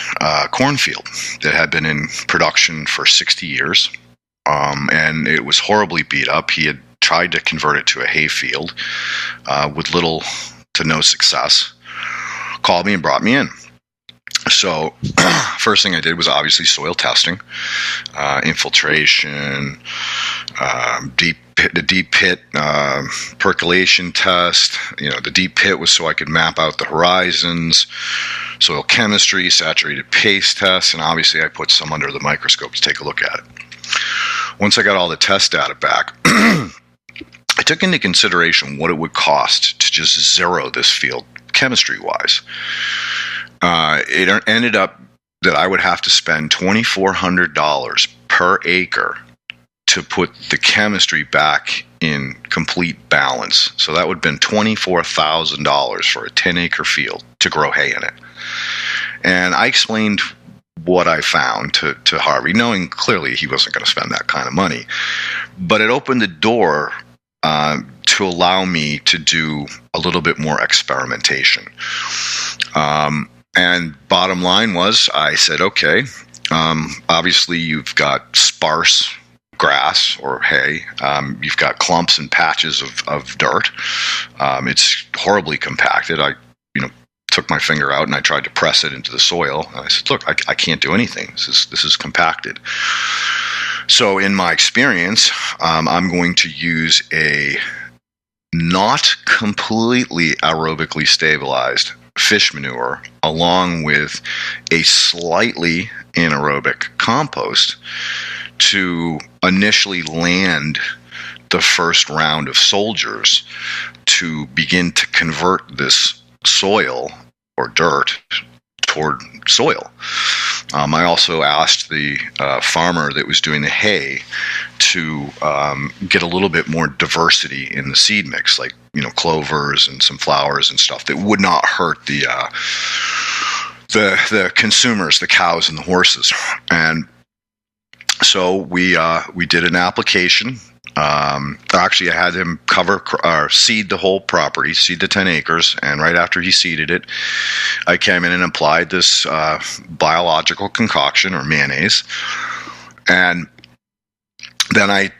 cornfield that had been in production for 60 years. And it was horribly beat up. He had tried to convert it to a hay field with little to no success. Called me and brought me in. So first thing I did was obviously soil testing, infiltration, the deep pit percolation test. The deep pit was so I could map out the horizons, soil chemistry, saturated paste tests, and obviously I put some under the microscope to take a look at it. Once I got all the test data back, I took into consideration what it would cost to just zero this field chemistry-wise. It ended up that I would have to spend $2,400 per acre to put the chemistry back in complete balance. So that would have been $24,000 for a 10-acre field to grow hay in it. And I explained what I found to Harvey, knowing clearly he wasn't going to spend that kind of money. But it opened the door to allow me to do a little bit more experimentation. And bottom line was, I said, okay, obviously you've got sparse grass or hay. You've got clumps and patches of dirt. It's horribly compacted. I took my finger out and I tried to press it into the soil. And I said, look, I can't do anything. This is compacted. So in my experience, I'm going to use a not completely aerobically stabilized fish manure along with a slightly anaerobic compost to initially land the first round of soldiers to begin to convert this soil or dirt toward soil. I also asked the farmer that was doing the hay to get a little bit more diversity in the seed mix, like clovers and some flowers and stuff that would not hurt the consumers, the cows and the horses. And so we did an application. Actually, I had him seed the whole property, seed the 10 acres, and right after he seeded it, I came in and applied this biological concoction or mayonnaise, and then I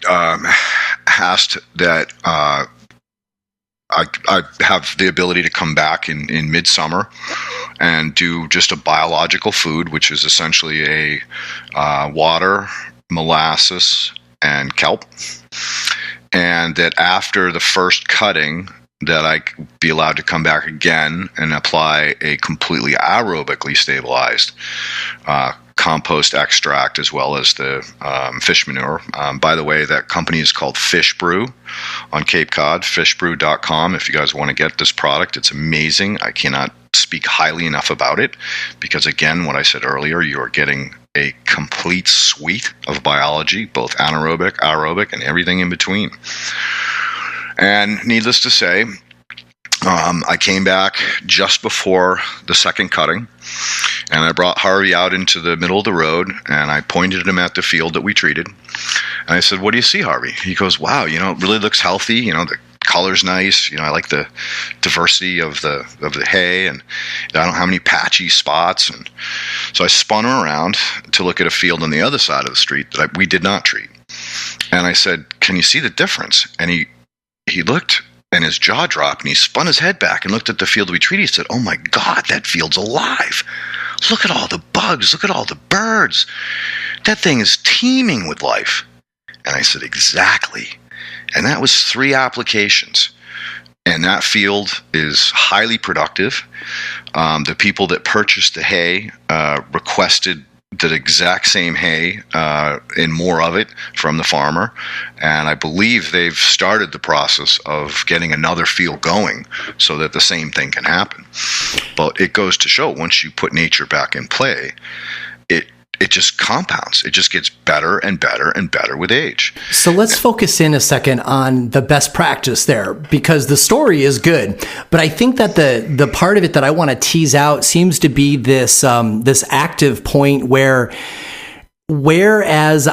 asked that I have the ability to come back in midsummer and do just a biological food, which is essentially a water, molasses, and kelp. And that after the first cutting, that I be allowed to come back again and apply a completely aerobically stabilized compost extract as well as the fish manure. By the way, that company is called Fish Brew on Cape Cod, fishbrew.com. If you guys want to get this product, it's amazing. I cannot speak highly enough about it because, again, what I said earlier, you are getting a complete suite of biology, both anaerobic, aerobic, and everything in between. And needless to say, I came back just before the second cutting, and I brought Harvey out into the middle of the road, and I pointed him at the field that we treated. And I said, "What do you see, Harvey?" He goes, "Wow, it really looks healthy. The color's nice. I like the diversity of the hay, and I don't have any patchy spots." And so I spun him around to look at a field on the other side of the street that we did not treat. And I said, "Can you see the difference?" And he looked, and his jaw dropped, and he spun his head back and looked at the field we treated. He said, "Oh my God, that field's alive. Look at all the bugs. Look at all the birds. That thing is teeming with life." And I said, "Exactly." And that was 3 applications. And that field is highly productive. The people that purchased the hay requested the exact same hay and more of it from the farmer, and I believe they've started the process of getting another field going so that the same thing can happen. But it goes to show, once you put nature back in play, it just compounds. It just gets better and better and better with age. So let's focus in a second on the best practice there, because the story is good, but I think that the part of it that I want to tease out seems to be this this active point whereas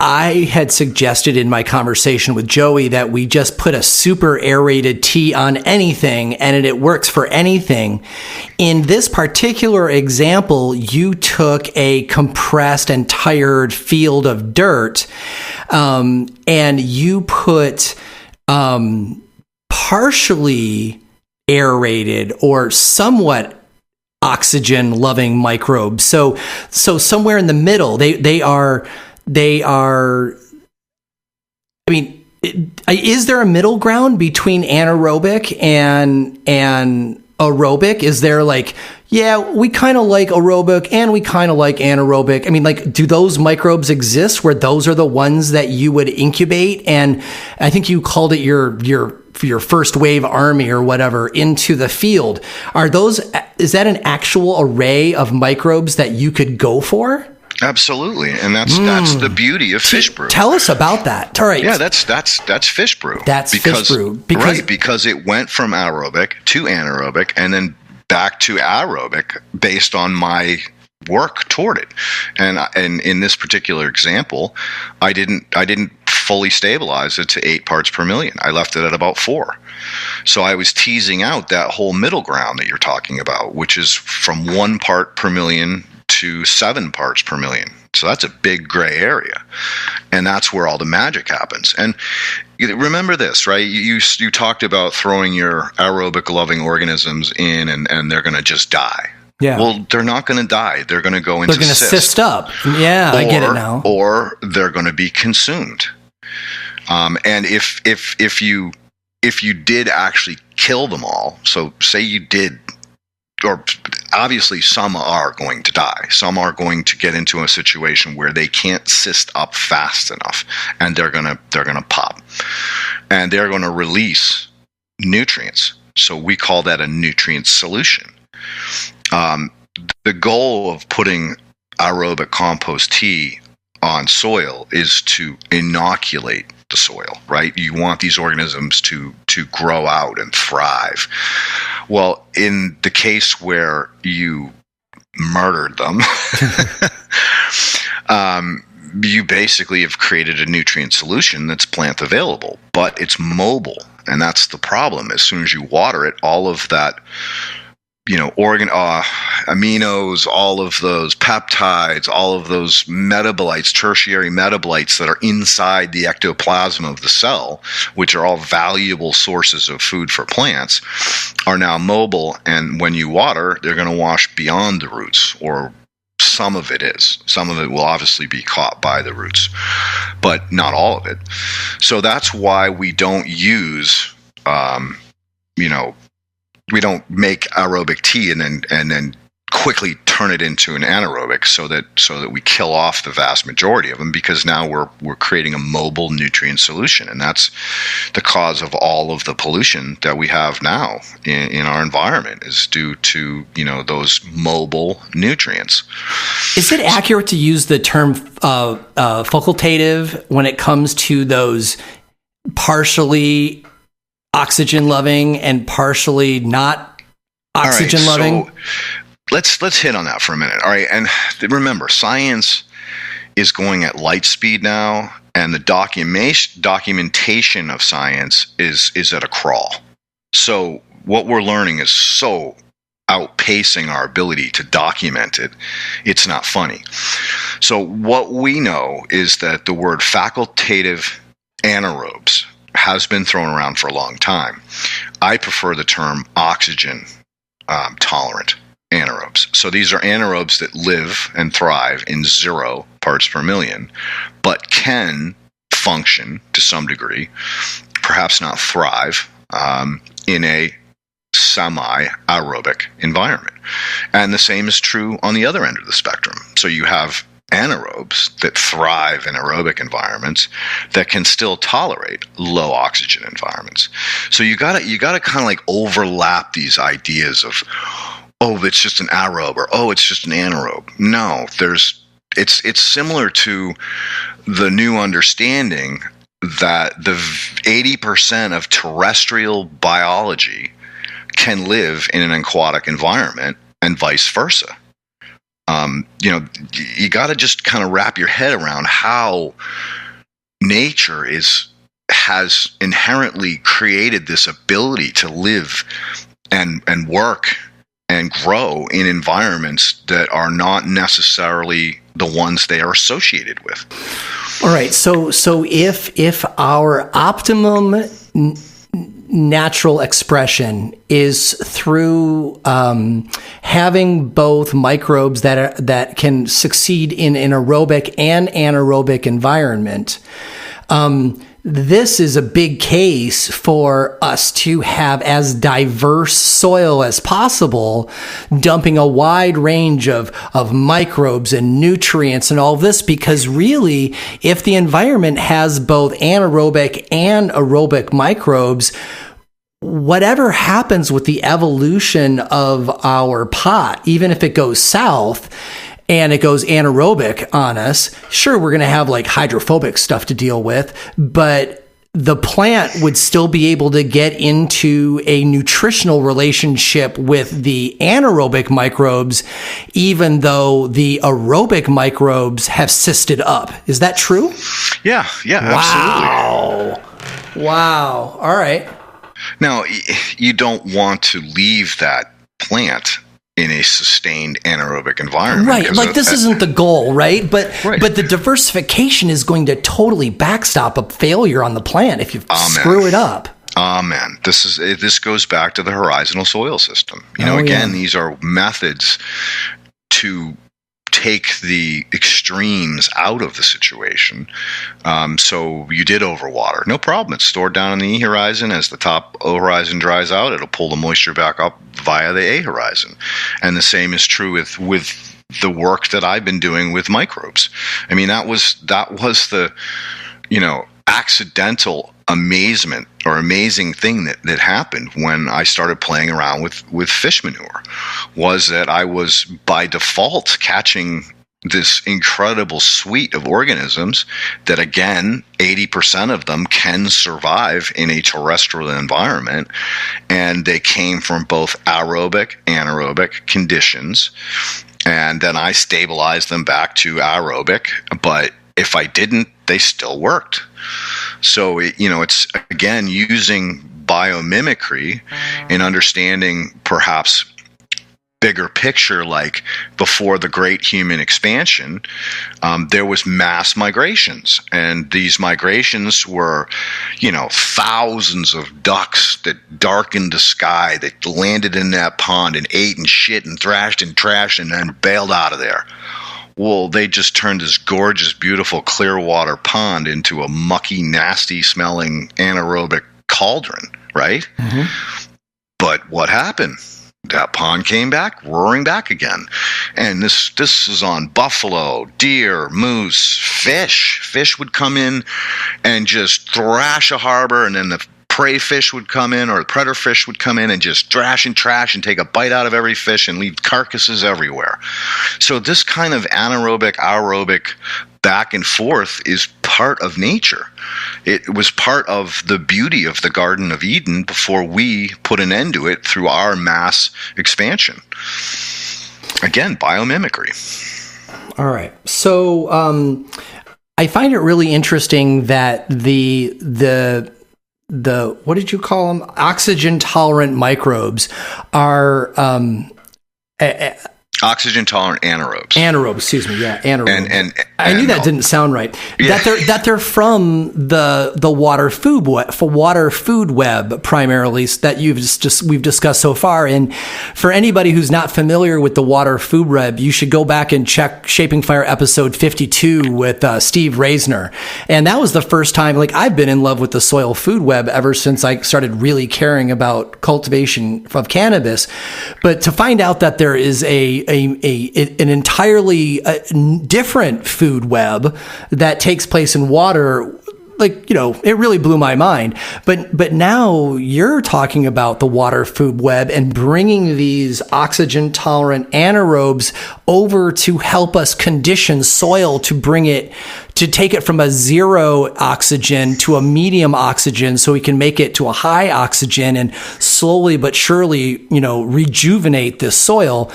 I had suggested in my conversation with Joey that we just put a super aerated tea on anything and it works for anything. In this particular example, you took a compressed and tired field of dirt, and you put partially aerated or somewhat oxygen-loving microbes. So somewhere in the middle, they are. I mean, is there a middle ground between anaerobic and aerobic? Is there like, yeah, we kind of like aerobic and we kind of like anaerobic? I mean, like, do those microbes exist where those are the ones that you would incubate? And I think you called it your first wave army or whatever into the field. Is that an actual array of microbes that you could go for? Absolutely, and that's the beauty of fish brew. Tell us about that. All right. Yeah, that's fish brew. That's fish brew because it went from aerobic to anaerobic and then back to aerobic based on my work toward it. And in this particular example, I didn't fully stabilize it to 8 parts per million. I left it at about 4. So I was teasing out that whole middle ground that you're talking about, which is from 1 part per million to 7 parts per million. So that's a big gray area. And that's where all the magic happens. And remember this, right? You talked about throwing your aerobic loving organisms in and they're going to just die. Yeah. Well, they're not going to die. They're going to go into cyst up. Yeah, I get it now. Or they're going to be consumed. And if you did actually kill them all, so say you did, or obviously some are going to die. Some are going to get into a situation where they can't cyst up fast enough, and they're gonna pop, and they're going to release nutrients. So we call that a nutrient solution. The goal of putting aerobic compost tea on soil is to inoculate the soil, right? You want these organisms to grow out and thrive. Well, in the case where you murdered them, you basically have created a nutrient solution that's plant available, but it's mobile. And that's the problem. As soon as you water it, all of that, aminos, all of those peptides, all of those metabolites, tertiary metabolites that are inside the ectoplasm of the cell, which are all valuable sources of food for plants, are now mobile. And when you water, they're going to wash beyond the roots, or some of it is. Some of it will obviously be caught by the roots, but not all of it. So that's why we don't use, we don't make aerobic tea and then quickly turn it into an anaerobic so that we kill off the vast majority of them, because now we're creating a mobile nutrient solution, and that's the cause of all of the pollution that we have now in our environment is due to those mobile nutrients. Is it accurate to use the term facultative when it comes to those partially oxygen loving and partially not oxygen loving? So let's hit on that for a minute. All right. And remember, science is going at light speed now, and the documentation of science is at a crawl. So what we're learning is so outpacing our ability to document it. It's not funny. So what we know is that the word facultative anaerobes has been thrown around for a long time. I prefer the term oxygen tolerant anaerobes. So these are anaerobes that live and thrive in 0 parts per million, but can function to some degree, perhaps not thrive, in a semi-aerobic environment. And the same is true on the other end of the spectrum. So you have anaerobes that thrive in aerobic environments that can still tolerate low oxygen environments. So you gotta kind of like overlap these ideas of, oh, it's just an aerobe, or oh, it's just an anaerobe. No, it's similar to the new understanding that the 80% of terrestrial biology can live in an aquatic environment and vice versa. You got to just kind of wrap your head around how nature has inherently created this ability to live and work and grow in environments that are not necessarily the ones they are associated with. All right. So if our optimum natural expression is through having both microbes that can succeed in an aerobic and anaerobic environment, this is a big case for us to have as diverse soil as possible, dumping a wide range of microbes and nutrients and all this, because really, if the environment has both anaerobic and aerobic microbes, whatever happens with the evolution of our pot, even if it goes south and it goes anaerobic on us, sure, we're going to have like hydrophobic stuff to deal with, but the plant would still be able to get into a nutritional relationship with the anaerobic microbes, even though the aerobic microbes have cysted up. Is that true? Yeah, absolutely. Wow. All right. Now, you don't want to leave that plant in a sustained anaerobic environment. Right. Like this isn't the goal, right? But the diversification is going to totally backstop a failure on the plant if you screw it up. Amen. This goes back to the horizontal soil system. These are methods to take the extremes out of the situation. So you did overwater. No problem. It's stored down in the E horizon. As the top O horizon dries out, it'll pull the moisture back up via the A horizon. And the same is true with the work that I've been doing with microbes. I mean, that was the, accidental amazement or amazing thing that happened when I started playing around with fish manure, was that I was by default catching this incredible suite of organisms that, again, 80% of them can survive in a terrestrial environment, and they came from both aerobic, anaerobic conditions, and then I stabilized them back to aerobic, but if I didn't, they still worked. So, it's, again, using biomimicry and understanding perhaps bigger picture, like before the great human expansion, there was mass migrations. And these migrations were, thousands of ducks that darkened the sky, that landed in that pond and ate and shit and thrashed and trashed and then bailed out of there. Well, they just turned this gorgeous, beautiful, clear water pond into a mucky, nasty smelling anaerobic cauldron, right? Mm-hmm. But what happened? That pond came back, roaring back again. And this is on buffalo, deer, moose, fish. Fish would come in and just thrash a harbor, and then the prey fish would come in, or the predator fish would come in and just thrash and trash and take a bite out of every fish and leave carcasses everywhere. So this kind of anaerobic, aerobic back and forth is part of nature. It was part of the beauty of the Garden of Eden before we put an end to it through our mass expansion. Again, biomimicry. All right. So I find it really interesting that the what did you call them? Oxygen tolerant microbes are Oxygen tolerant anaerobes. Anaerobes, excuse me. Yeah, anaerobes. And I knew that didn't sound right. Yeah. That they're from the water food web primarily that we've discussed so far. And for anybody who's not familiar with the water food web, you should go back and check Shaping Fire episode 52 with Steve Reisner. And that was the first time, like, I've been in love with the soil food web ever since I started really caring about cultivation of cannabis. But to find out that there is an entirely different food web that takes place in water, like, it really blew my mind. But now you're talking about the water food web and bringing these oxygen tolerant anaerobes over to help us condition soil to take it from a zero oxygen to a medium oxygen, so we can make it to a high oxygen and slowly but surely, rejuvenate this soil.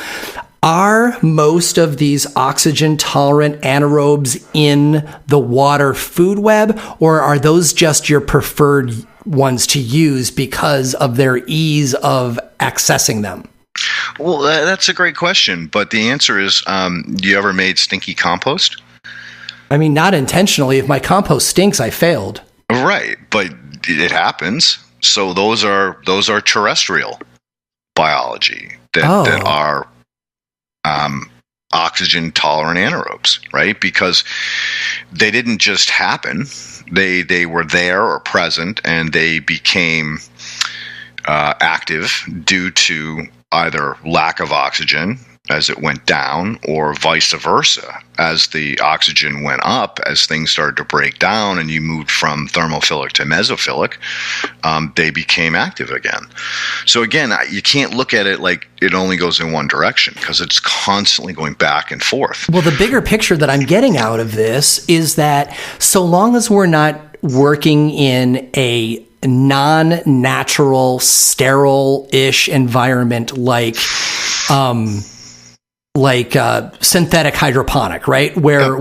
Are most of these oxygen tolerant anaerobes in the water food web, or are those just your preferred ones to use because of their ease of accessing them? Well, that's a great question, but the answer is, you ever made stinky compost? I mean, not intentionally. If my compost stinks, I failed. Right, but it happens. So those are terrestrial biology that are oxygen tolerant anaerobes, right? Because they didn't just happen; they were there or present, and they became active due to either lack of oxygen as it went down, or vice versa. As the oxygen went up, as things started to break down and you moved from thermophilic to mesophilic, they became active again. So again, you can't look at it like it only goes in one direction, because it's constantly going back and forth. Well, the bigger picture that I'm getting out of this is that so long as we're not working in a non-natural, sterile-ish environment like synthetic hydroponic, right? Where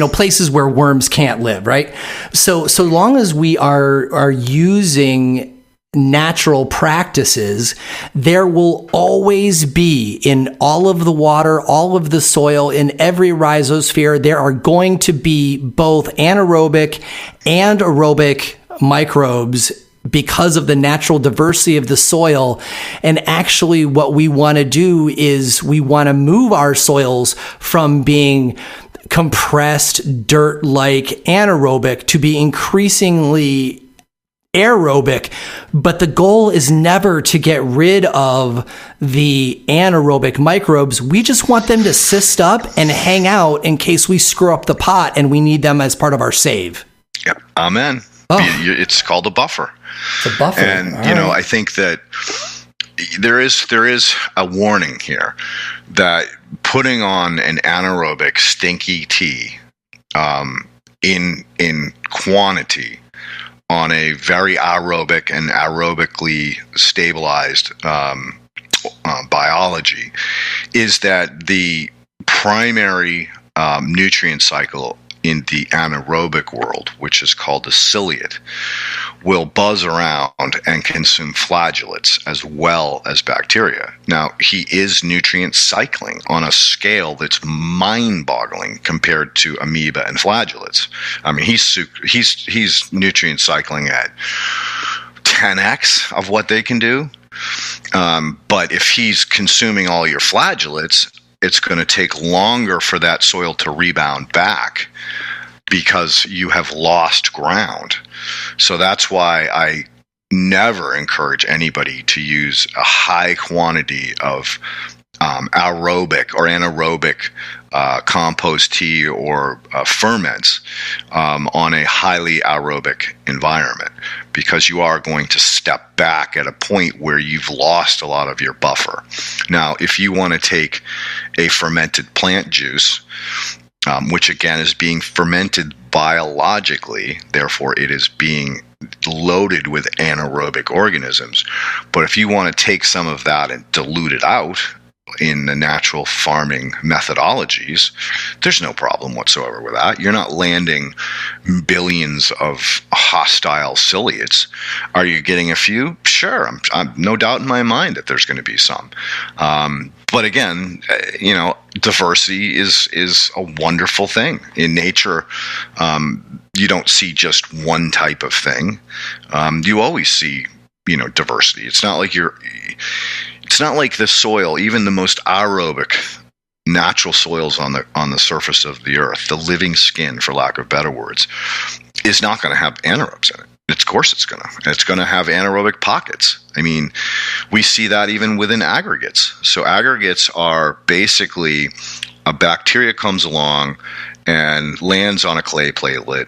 places where worms can't live, right? So long as we are using natural practices, there will always be, in all of the water, all of the soil, in every rhizosphere, there are going to be both anaerobic and aerobic microbes because of the natural diversity of the soil. And actually what we want to do is we want to move our soils from being compressed dirt-like anaerobic to be increasingly aerobic. But the goal is never to get rid of the anaerobic microbes. We just want them to cyst up and hang out in case we screw up the pot and we need them as part of our save. Yep. Amen. Oh. It's called a buffer. It's a buffer. And, I think that there is a warning here that putting on an anaerobic stinky tea in quantity on a very aerobic and aerobically stabilized biology is that the primary nutrient cycle in the anaerobic world, which is called the ciliate, will buzz around and consume flagellates as well as bacteria. Now, he is nutrient cycling on a scale that's mind-boggling compared to amoeba and flagellates. I mean, he's nutrient cycling at 10x of what they can do. But if he's consuming all your flagellates, it's going to take longer for that soil to rebound back because you have lost ground. So that's why I never encourage anybody to use a high quantity of aerobic or anaerobic compost tea or ferments on a highly aerobic environment, because you are going to step back at a point where you've lost a lot of your buffer. Now, if you want to take a fermented plant juice, which again is being fermented biologically, therefore it is being loaded with anaerobic organisms. But if you want to take some of that and dilute it out in the natural farming methodologies, there's no problem whatsoever with that. You're not landing billions of hostile ciliates. Are you getting a few? Sure, I'm no doubt in my mind that there's going to be some. But again, diversity is a wonderful thing in nature. You don't see just one type of thing. You always see, diversity. It's not like the soil, even the most aerobic natural soils on the surface of the earth, the living skin, for lack of better words, is not going to have anaerobes in it. Of course it's going to. It's going to have anaerobic pockets. I mean, we see that even within aggregates. So aggregates are basically a bacteria comes along and lands on a clay platelet,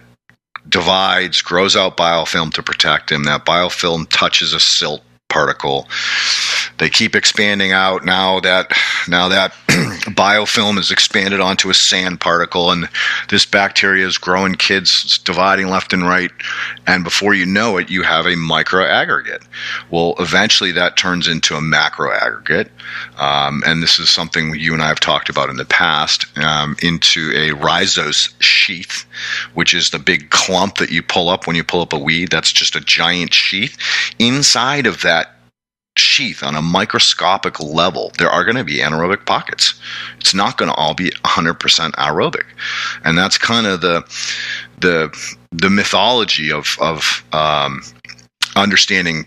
divides, grows out biofilm to protect him. That biofilm touches a silt particle. They keep expanding out. Now that biofilm is expanded onto a sand particle, and this bacteria is growing kids, it's dividing left and right, and before you know it, you have a micro aggregate. Well, eventually that turns into a macro aggregate, and this is something you and I have talked about in the past, into a rhizose sheath, which is the big clump that you pull up when you pull up a weed. That's just a giant sheath. Inside of that sheath, on a microscopic level, there are going to be anaerobic pockets. It's not going to all be 100% aerobic, and that's kind of the mythology of understanding,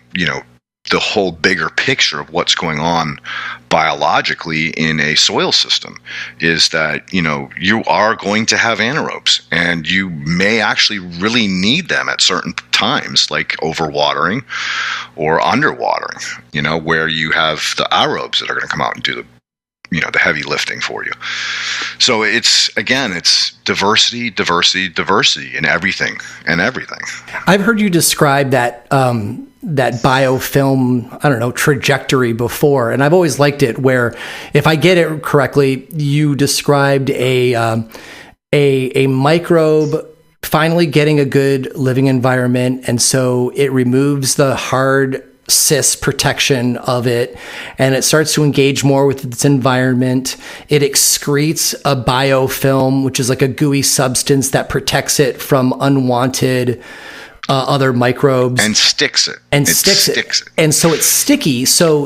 the whole bigger picture of what's going on biologically in a soil system, is that, you are going to have anaerobes, and you may actually really need them at certain times, like overwatering or underwatering, where you have the aerobes that are going to come out and do the heavy lifting for you. So it's diversity in everything and everything. I've heard you describe that biofilm, trajectory before, and I've always liked it, where, if I get it correctly, you described a microbe finally getting a good living environment, and so it removes the hard cis protection of it, and it starts to engage more with its environment. It excretes a biofilm, which is like a gooey substance that protects it from unwanted other microbes, and sticks it. And so it's sticky. So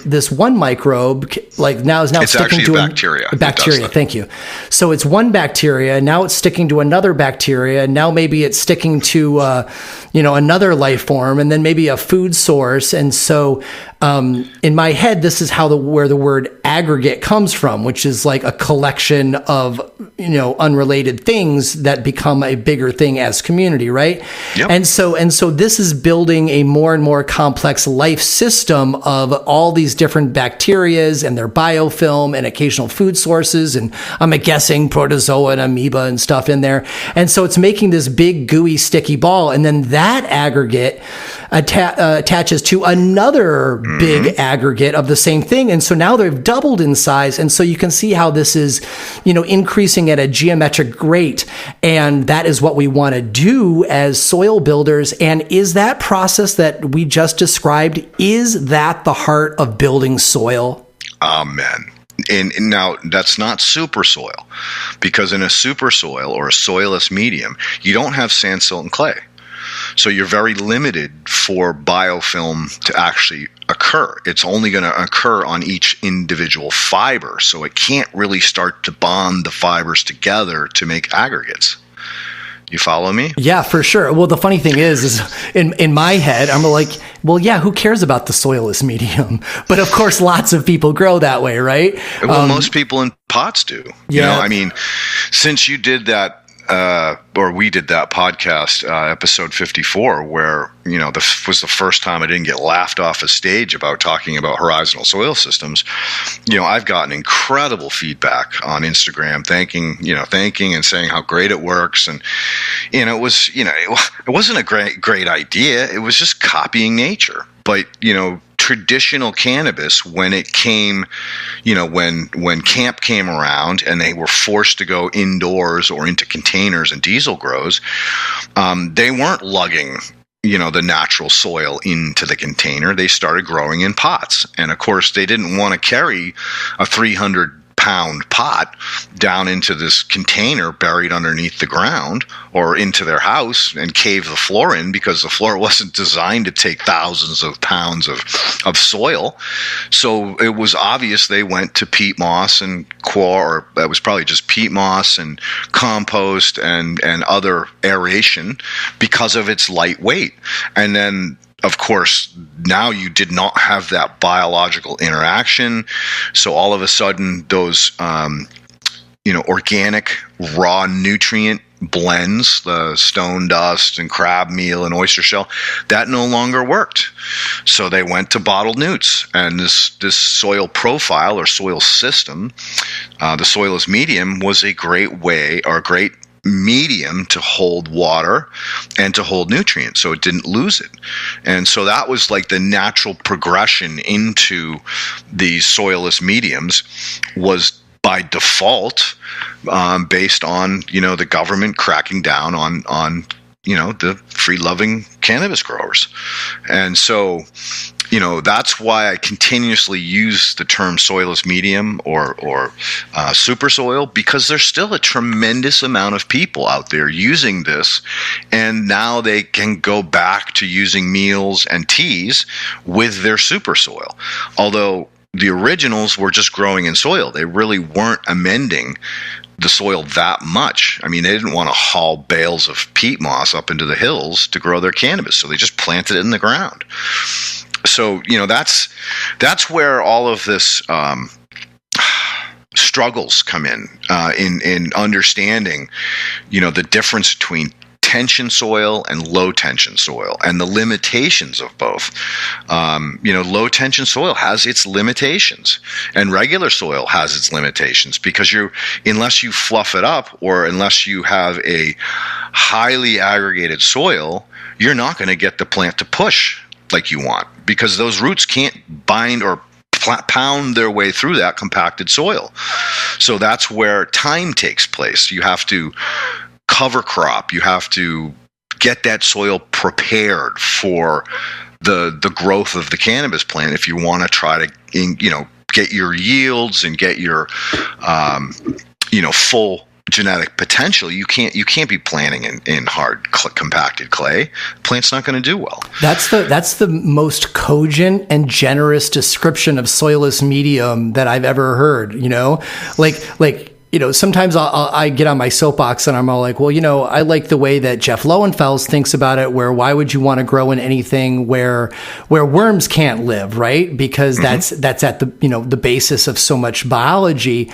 this one microbe, now is it's sticking to bacteria. Bacteria. Thank you. So it's one bacteria. Now it's sticking to another bacteria. Now maybe it's sticking to another life form, and then maybe a food source. And so in my head, this is where the word aggregate comes from, which is like a collection of unrelated things that become a bigger thing as community, right? Yep. And so this is building a more and more complex life system of all these different bacterias and their biofilm and occasional food sources, and I'm guessing protozoa and amoeba and stuff in there. And so it's making this big gooey sticky ball, and then that aggregate attaches to another big aggregate of the same thing. And so now they've doubled in size. And so you can see how this is, increasing at a geometric rate. And that is what we want to do as soil builders. And is that process that we just described, is that the heart of building soil? Amen. And now that's not super soil, because in a super soil or a soilless medium, you don't have sand, silt, and clay. So you're very limited for biofilm to actually occur. It's only going to occur on each individual fiber. So it can't really start to bond the fibers together to make aggregates. You follow me? Yeah, for sure. Well, the funny thing is in my head, I'm like, well, yeah, who cares about the soilless medium? But of course, lots of people grow that way, right? Well, most people in pots do. Yeah. Since you did that, or we did that podcast, episode 54, where, this was the first time I didn't get laughed off a stage about talking about horizontal soil systems. I've gotten incredible feedback on Instagram, thanking and saying how great it works. And, it wasn't a great idea. It was just copying nature. But, traditional cannabis, when it came, when camp came around and they were forced to go indoors or into containers and diesel grows, they weren't lugging the natural soil into the container, they started growing in pots. And of course, they didn't want to carry a 300-pound pot down into this container buried underneath the ground or into their house and cave the floor in, because the floor wasn't designed to take thousands of pounds of soil. So it was obvious they went to peat moss and or that was probably just peat moss and compost and other aeration because of its light weight. And then, of course, now you did not have that biological interaction. So all of a sudden, those organic raw nutrient blends, the stone dust and crab meal and oyster shell, that no longer worked. So they went to bottled newts, and this soil profile or soil system, the soilless medium, was a great way or a great medium to hold water and to hold nutrients, so it didn't lose it. And so that was like the natural progression into these soilless mediums, was by default, based on the government cracking down on the free-loving cannabis growers. And so that's why I continuously use the term soilless medium or super soil, because there's still a tremendous amount of people out there using this, and now they can go back to using meals and teas with their super soil. Although the originals were just growing in soil. They really weren't amending the soil that much. I mean, they didn't want to haul bales of peat moss up into the hills to grow their cannabis, so they just planted it in the ground. So, that's where all of this struggles come in understanding, the difference between tension soil and low tension soil and the limitations of both. Low tension soil has its limitations, and regular soil has its limitations, because unless you fluff it up or unless you have a highly aggregated soil, you're not going to get the plant to push like you want, because those roots can't bind or pound their way through that compacted soil. So that's where time takes place. You have to cover crop. You have to get that soil prepared for the growth of the cannabis plant if you want to try to get your yields and get your full genetic potential. You can't be planting in hard compacted clay. The plant's not going to do well. That's the most cogent and generous description of soilless medium that I've ever heard. Sometimes I get on my soapbox and I'm all like, well, I like the way that Jeff Lowenfels thinks about it, where why would you want to grow in anything where worms can't live, right? Because that's at the basis of so much biology.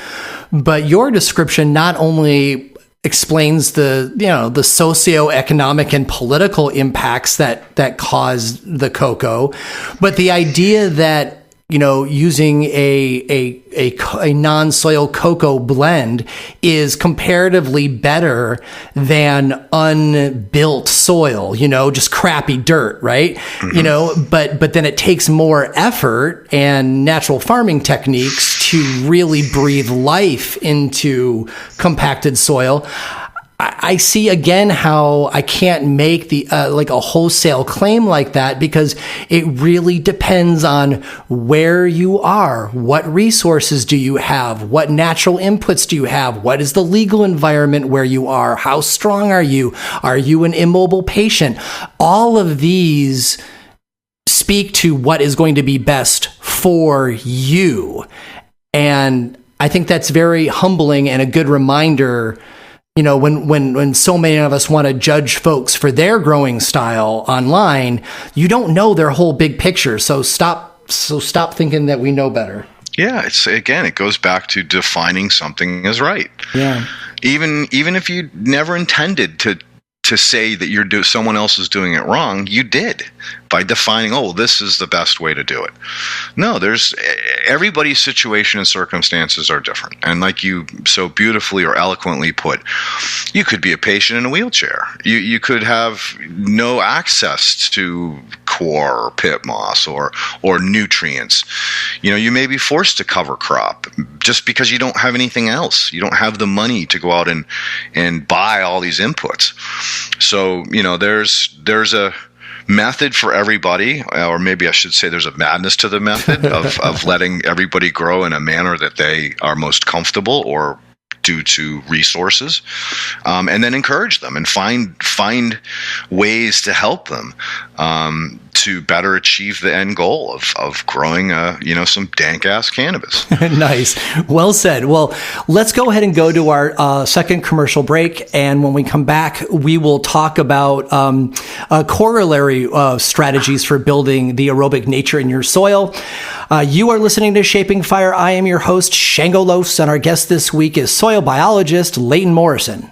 But your description not only explains the socioeconomic and political impacts that caused the cocoa, but the idea that using a non-soil cocoa blend is comparatively better than unbuilt soil, just crappy dirt, right? But then it takes more effort and natural farming techniques to really breathe life into compacted soil. I see again how I can't make a wholesale claim like that, because it really depends on where you are, what resources do you have, what natural inputs do you have, what is the legal environment where you are, how strong are you an immobile patient? All of these speak to what is going to be best for you, and I think that's very humbling and a good reminder. When so many of us want to judge folks for their growing style online, you don't know their whole big picture. So stop thinking that we know better. Yeah, it goes back to defining something as right. Yeah. Even if you never intended to say that someone else is doing it wrong, you did by defining, this is the best way to do it. No, everybody's situation and circumstances are different. And like you so beautifully or eloquently put, you could be a patient in a wheelchair. You could have no access to coir or pit moss or nutrients. You may be forced to cover crop just because you don't have anything else. You don't have the money to go out and buy all these inputs. So, there's a method for everybody, or maybe I should say there's a madness to the method of letting everybody grow in a manner that they are most comfortable or due to resources, and then encourage them and find ways to help them to better achieve the end goal of growing some dank ass cannabis. Nice. Well said. Well, let's go ahead and go to our second commercial break. And when we come back, we will talk about corollary strategies for building the aerobic nature in your soil. You are listening to Shaping Fire. I am your host, Shango Los, and our guest this week is soil biologist Leighton Morrison.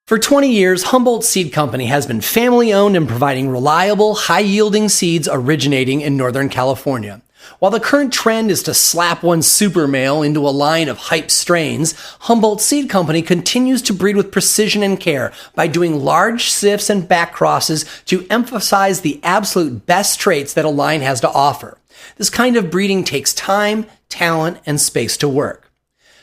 For 20 years, Humboldt Seed Company has been family-owned and providing reliable, high-yielding seeds originating in Northern California. While the current trend is to slap one super male into a line of hype strains, Humboldt Seed Company continues to breed with precision and care by doing large sifts and back crosses to emphasize the absolute best traits that a line has to offer. This kind of breeding takes time, talent, and space to work.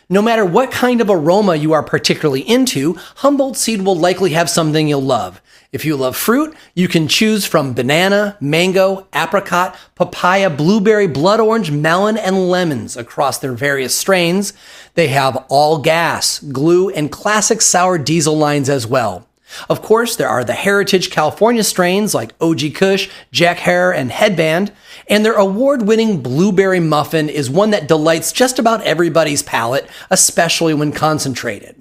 No matter what kind of aroma you are particularly into, Humboldt Seed will likely have something you'll love. If you love fruit, you can choose from banana, mango, apricot, papaya, blueberry, blood orange, melon, and lemons across their various strains. They have all gas, glue, and classic sour diesel lines as well. Of course, there are the heritage California strains like OG Kush, Jack Hare, and Headband, and their award-winning blueberry muffin is one that delights just about everybody's palate, especially when concentrated.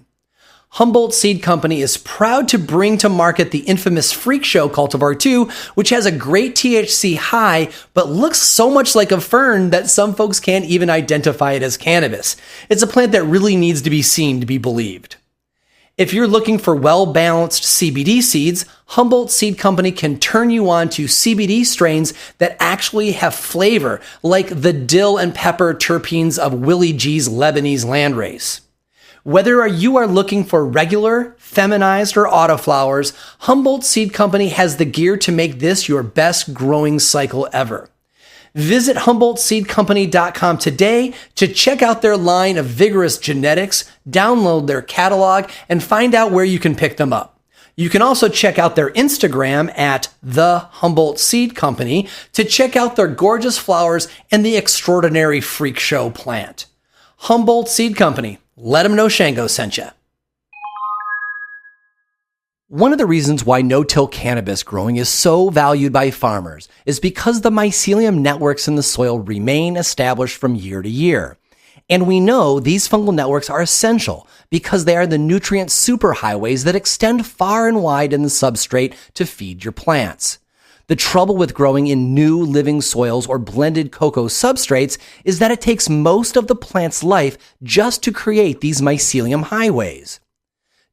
Humboldt Seed Company is proud to bring to market the infamous Freak Show Cultivar 2, which has a great THC high, but looks so much like a fern that some folks can't even identify it as cannabis. It's a plant that really needs to be seen to be believed. If you're looking for well-balanced CBD seeds, Humboldt Seed Company can turn you on to CBD strains that actually have flavor, like the dill and pepper terpenes of Willie G's Lebanese landrace. Whether you are looking for regular, feminized, or autoflowers, Humboldt Seed Company has the gear to make this your best growing cycle ever. Visit HumboldtSeedCompany.com today to check out their line of vigorous genetics, download their catalog, and find out where you can pick them up. You can also check out their Instagram at The Humboldt Seed Company to check out their gorgeous flowers and the extraordinary Freak Show plant. Humboldt Seed Company. Let them know Shango sent you. One of the reasons why no-till cannabis growing is so valued by farmers is because the mycelium networks in the soil remain established from year to year. And we know these fungal networks are essential because they are the nutrient superhighways that extend far and wide in the substrate to feed your plants. The trouble with growing in new living soils or blended cocoa substrates is that it takes most of the plant's life just to create these mycelium highways.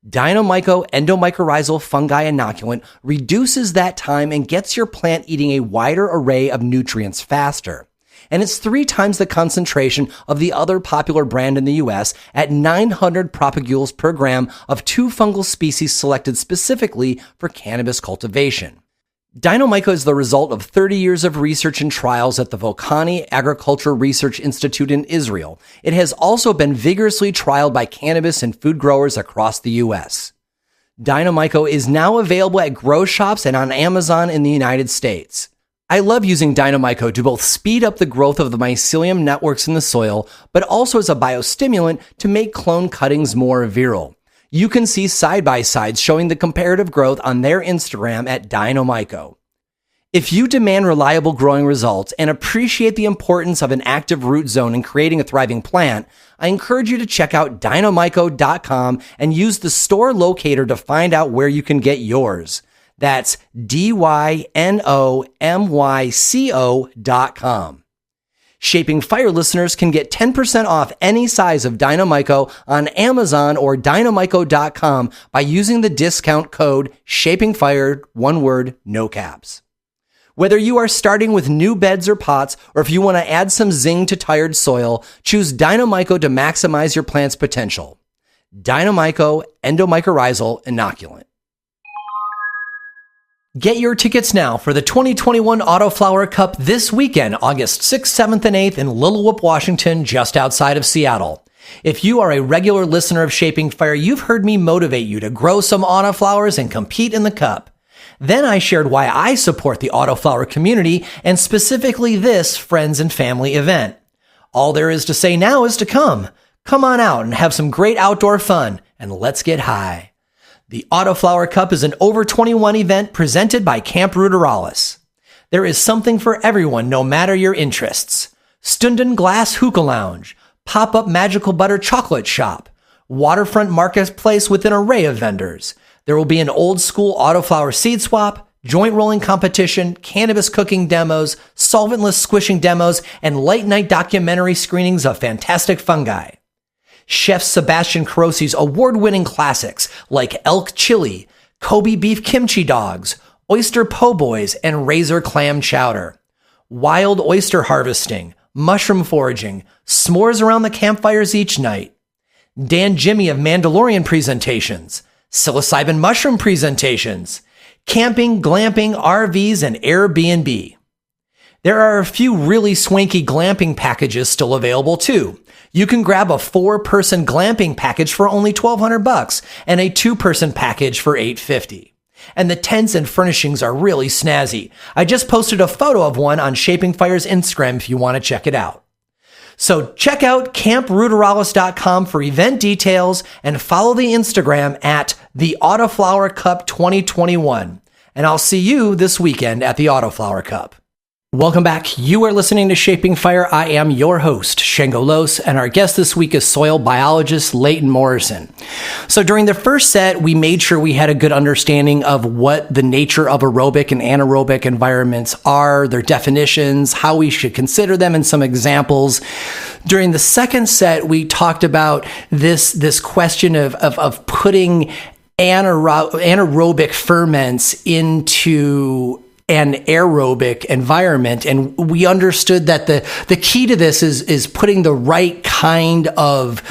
Dinomyco endomycorrhizal fungi inoculant reduces that time and gets your plant eating a wider array of nutrients faster. And it's 3 times the concentration of the other popular brand in the US at 900 propagules per gram of 2 fungal species selected specifically for cannabis cultivation. Dinomyco is the result of 30 years of research and trials at the Volcani Agricultural Research Institute in Israel. It has also been vigorously trialed by cannabis and food growers across the U.S. Dinomyco is now available at grow shops and on Amazon in the United States. I love using Dinomyco to both speed up the growth of the mycelium networks in the soil, but also as a biostimulant to make clone cuttings more virile. You can see side-by-sides showing the comparative growth on their Instagram at Dinomyco. If you demand reliable growing results and appreciate the importance of an active root zone in creating a thriving plant, I encourage you to check out Dinomyco.com and use the store locator to find out where you can get yours. That's DYNOMYCO.com. Shaping Fire listeners can get 10% off any size of Dinomyco on Amazon or Dinomyco.com by using the discount code SHAPINGFIRE, one word, no caps. Whether you are starting with new beds or pots, or if you want to add some zing to tired soil, choose Dinomyco to maximize your plant's potential. Dinomyco endomycorrhizal inoculant. Get your tickets now for the 2021 Autoflower Cup this weekend, August 6th, 7th, and 8th in Little Whoop, Washington, just outside of Seattle. If you are a regular listener of Shaping Fire, you've heard me motivate you to grow some autoflowers and compete in the cup. Then I shared why I support the autoflower community and specifically this friends and family event. All there is to say now is to come. Come on out and have some great outdoor fun, and let's get high. The Autoflower Cup is an over 21 event presented by Camp Ruderalis. There is something for everyone, no matter your interests. Stunden Glass Hookah Lounge, pop-up magical butter chocolate shop, waterfront marketplace with an array of vendors. There will be an old school autoflower seed swap, joint rolling competition, cannabis cooking demos, solventless squishing demos, and late night documentary screenings of fantastic fungi. Chef Sebastian Carosi's award-winning classics like elk chili, Kobe beef kimchi dogs, oyster po' boys, and razor clam chowder. Wild oyster harvesting, mushroom foraging, s'mores around the campfires each night. Dan Jimmy of Mandalorian presentations, psilocybin mushroom presentations, camping, glamping, RVs, and Airbnb. There are a few really swanky glamping packages still available too. You can grab a 4-person glamping package for only $1,200 and a 2-person package for $850. And the tents and furnishings are really snazzy. I just posted a photo of one on Shaping Fire's Instagram if you want to check it out. So check out campruderalis.com for event details and follow the Instagram at the Autoflower Cup 2021. And I'll see you this weekend at the Autoflower Cup. Welcome back. You are listening to Shaping Fire. I am your host, Shango Los, and our guest this week is soil biologist Leighton Morrison. So during the first set, we made sure we had a good understanding of what the nature of aerobic and anaerobic environments are, their definitions, how we should consider them, and some examples. During the second set, we talked about this question of putting anaerobic ferments into an aerobic environment. And we understood that the key to this is putting the right kind of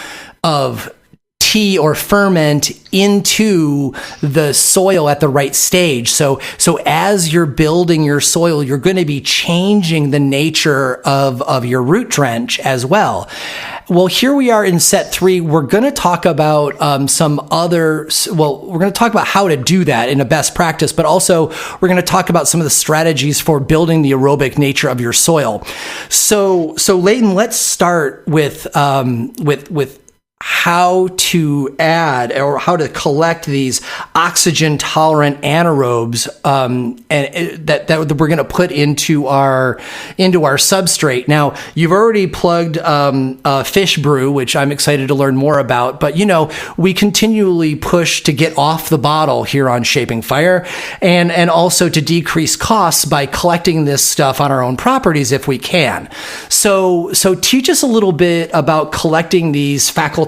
tea or ferment into the soil at the right stage. So as you're building your soil, you're going to be changing the nature of your root trench as well. Well, here we are in set 3. We're going to talk about we're going to talk about how to do that in a best practice, but also we're going to talk about some of the strategies for building the aerobic nature of your soil. So Leighton, let's start with how to add or how to collect these oxygen tolerant anaerobes that we're going to put into our substrate. Now, you've already plugged Fish Brew, which I'm excited to learn more about, but we continually push to get off the bottle here on Shaping Fire and also to decrease costs by collecting this stuff on our own properties if we can. So teach us a little bit about collecting these facultative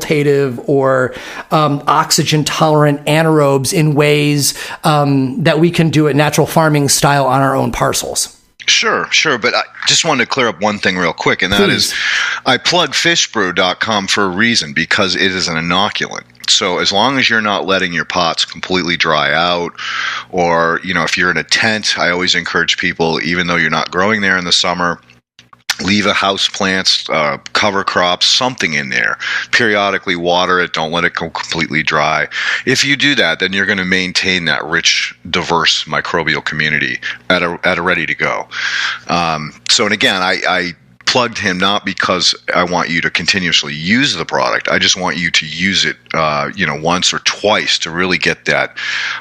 or oxygen tolerant anaerobes in ways that we can do it natural farming style on our own parcels. Sure. But I just wanted to clear up one thing real quick, and that Please. is I plug fishbrew.com for a reason, because it is an inoculant. So as long as you're not letting your pots completely dry out, or, if you're in a tent, I always encourage people, even though you're not growing there in the summer, leave a house plants, cover crops, something in there. Periodically water it. Don't let it go completely dry. If you do that, then you're going to maintain that rich, diverse microbial community at a ready to go. And again, I plugged him not because I want you to continuously use the product. I just want you to use it, once or twice to really get that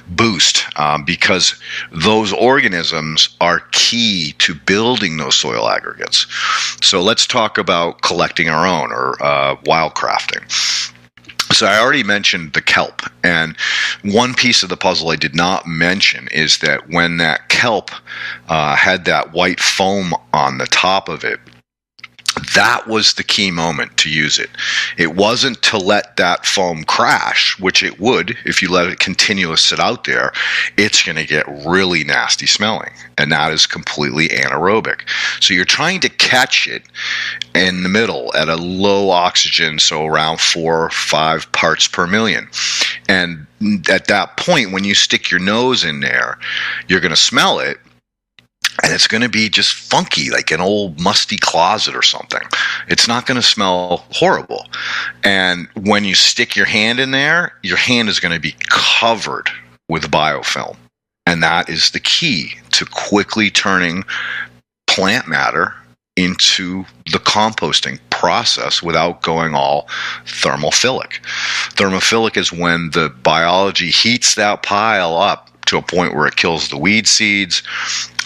boost, because those organisms are key to building those soil aggregates. So let's talk about collecting our own, or wildcrafting. So I already mentioned the kelp, and one piece of the puzzle I did not mention is that when that kelp had that white foam on the top of it, that was the key moment to use it. It wasn't to let that foam crash, which it would if you let it continuously sit out there. It's going to get really nasty smelling, and that is completely anaerobic. So you're trying to catch it in the middle at a low oxygen, so around 4 or 5 parts per million. And at that point, when you stick your nose in there, you're going to smell it. And it's going to be just funky, like an old musty closet or something. It's not going to smell horrible. And when you stick your hand in there, your hand is going to be covered with biofilm. And that is the key to quickly turning plant matter into the composting process without going all thermophilic. Thermophilic is when the biology heats that pile up to a point where it kills the weed seeds.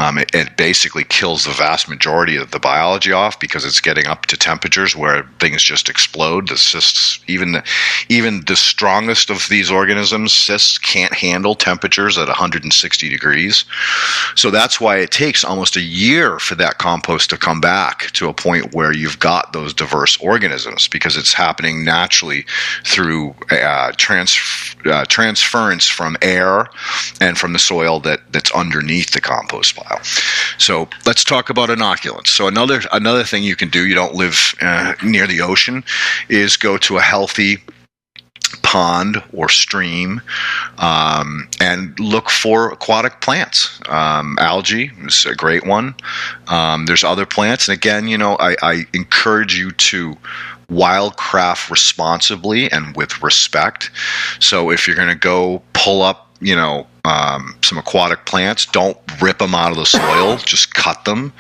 It basically kills the vast majority of the biology off because it's getting up to temperatures where things just explode. The cysts, even the strongest of these organisms, cysts, can't handle temperatures at 160 degrees. So that's why it takes almost a year for that compost to come back to a point where you've got those diverse organisms, because it's happening naturally through transference from air and from the soil that's underneath the compost pile. So let's talk about inoculants. So another thing you can do, you don't live near the ocean, is go to a healthy pond or stream and look for aquatic plants. Algae is a great one. There's other plants. And again, I encourage you to wildcraft responsibly and with respect. So if you're going to go pull up, some aquatic plants, don't rip them out of the soil, just cut them.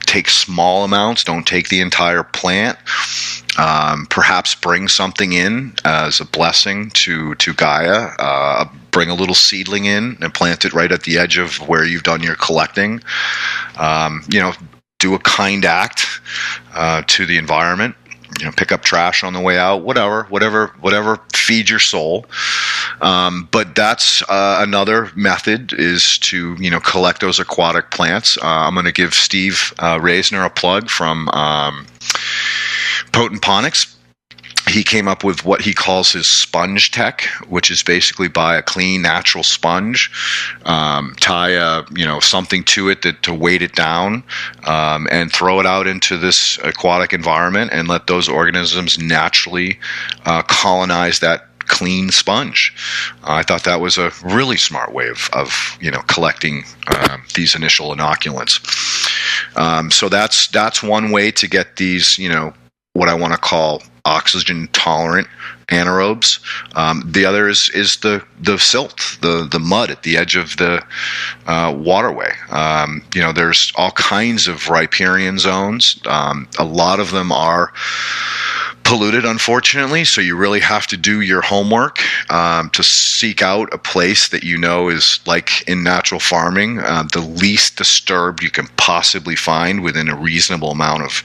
Take small amounts, don't take the entire plant. Perhaps bring something in as a blessing to Gaia. Bring a little seedling in and plant it right at the edge of where you've done your collecting. Do a kind act to the environment. Pick up trash on the way out, whatever feeds your soul. But that's another method, is to, collect those aquatic plants. I'm going to give Steve Reisner a plug from Potent Ponics. He came up with what he calls his sponge tech, which is basically buy a clean, natural sponge, tie something to it to weight it down, and throw it out into this aquatic environment and let those organisms naturally colonize that clean sponge. I thought that was a really smart way of collecting these initial inoculants. So that's one way to get these, what I want to call oxygen tolerant anaerobes. The other is the silt, the mud at the edge of the waterway. There's all kinds of riparian zones. A lot of them are polluted, unfortunately, so you really have to do your homework to seek out a place that is, like in natural farming, the least disturbed you can possibly find within a reasonable amount of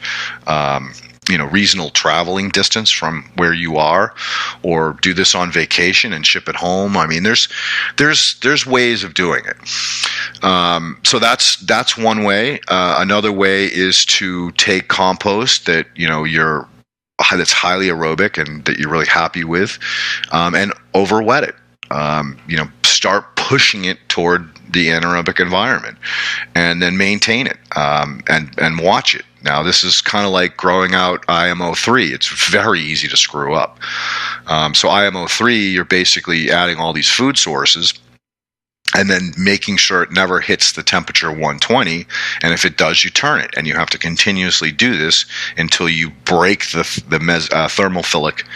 reasonable traveling distance from where you are, or do this on vacation and ship it home. I mean, there's ways of doing it. So that's one way. Another way is to take compost that that's highly aerobic and that you're really happy with, and over wet it. Start pushing it toward the anaerobic environment, and then maintain it, and watch it. Now, this is kind of like growing out IMO3. It's very easy to screw up. So IMO3, you're basically adding all these food sources and then making sure it never hits the temperature 120. And if it does, you turn it. And you have to continuously do this until you break the thermophilic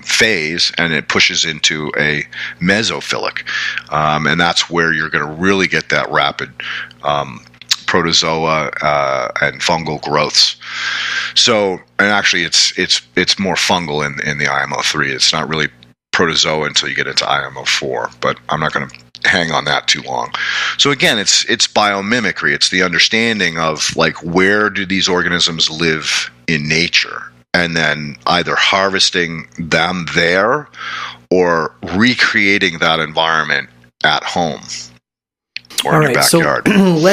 phase, and it pushes into a mesophilic. And that's where you're going to really get that rapid protozoa and fungal growths. So, and actually it's more fungal in the IMO3. It's not really protozoa until you get into IMO4, but I'm not going to hang on that too long. So again, it's biomimicry. It's the understanding of, like, where do these organisms live in nature, and then either harvesting them there or recreating that environment at home or in your backyard.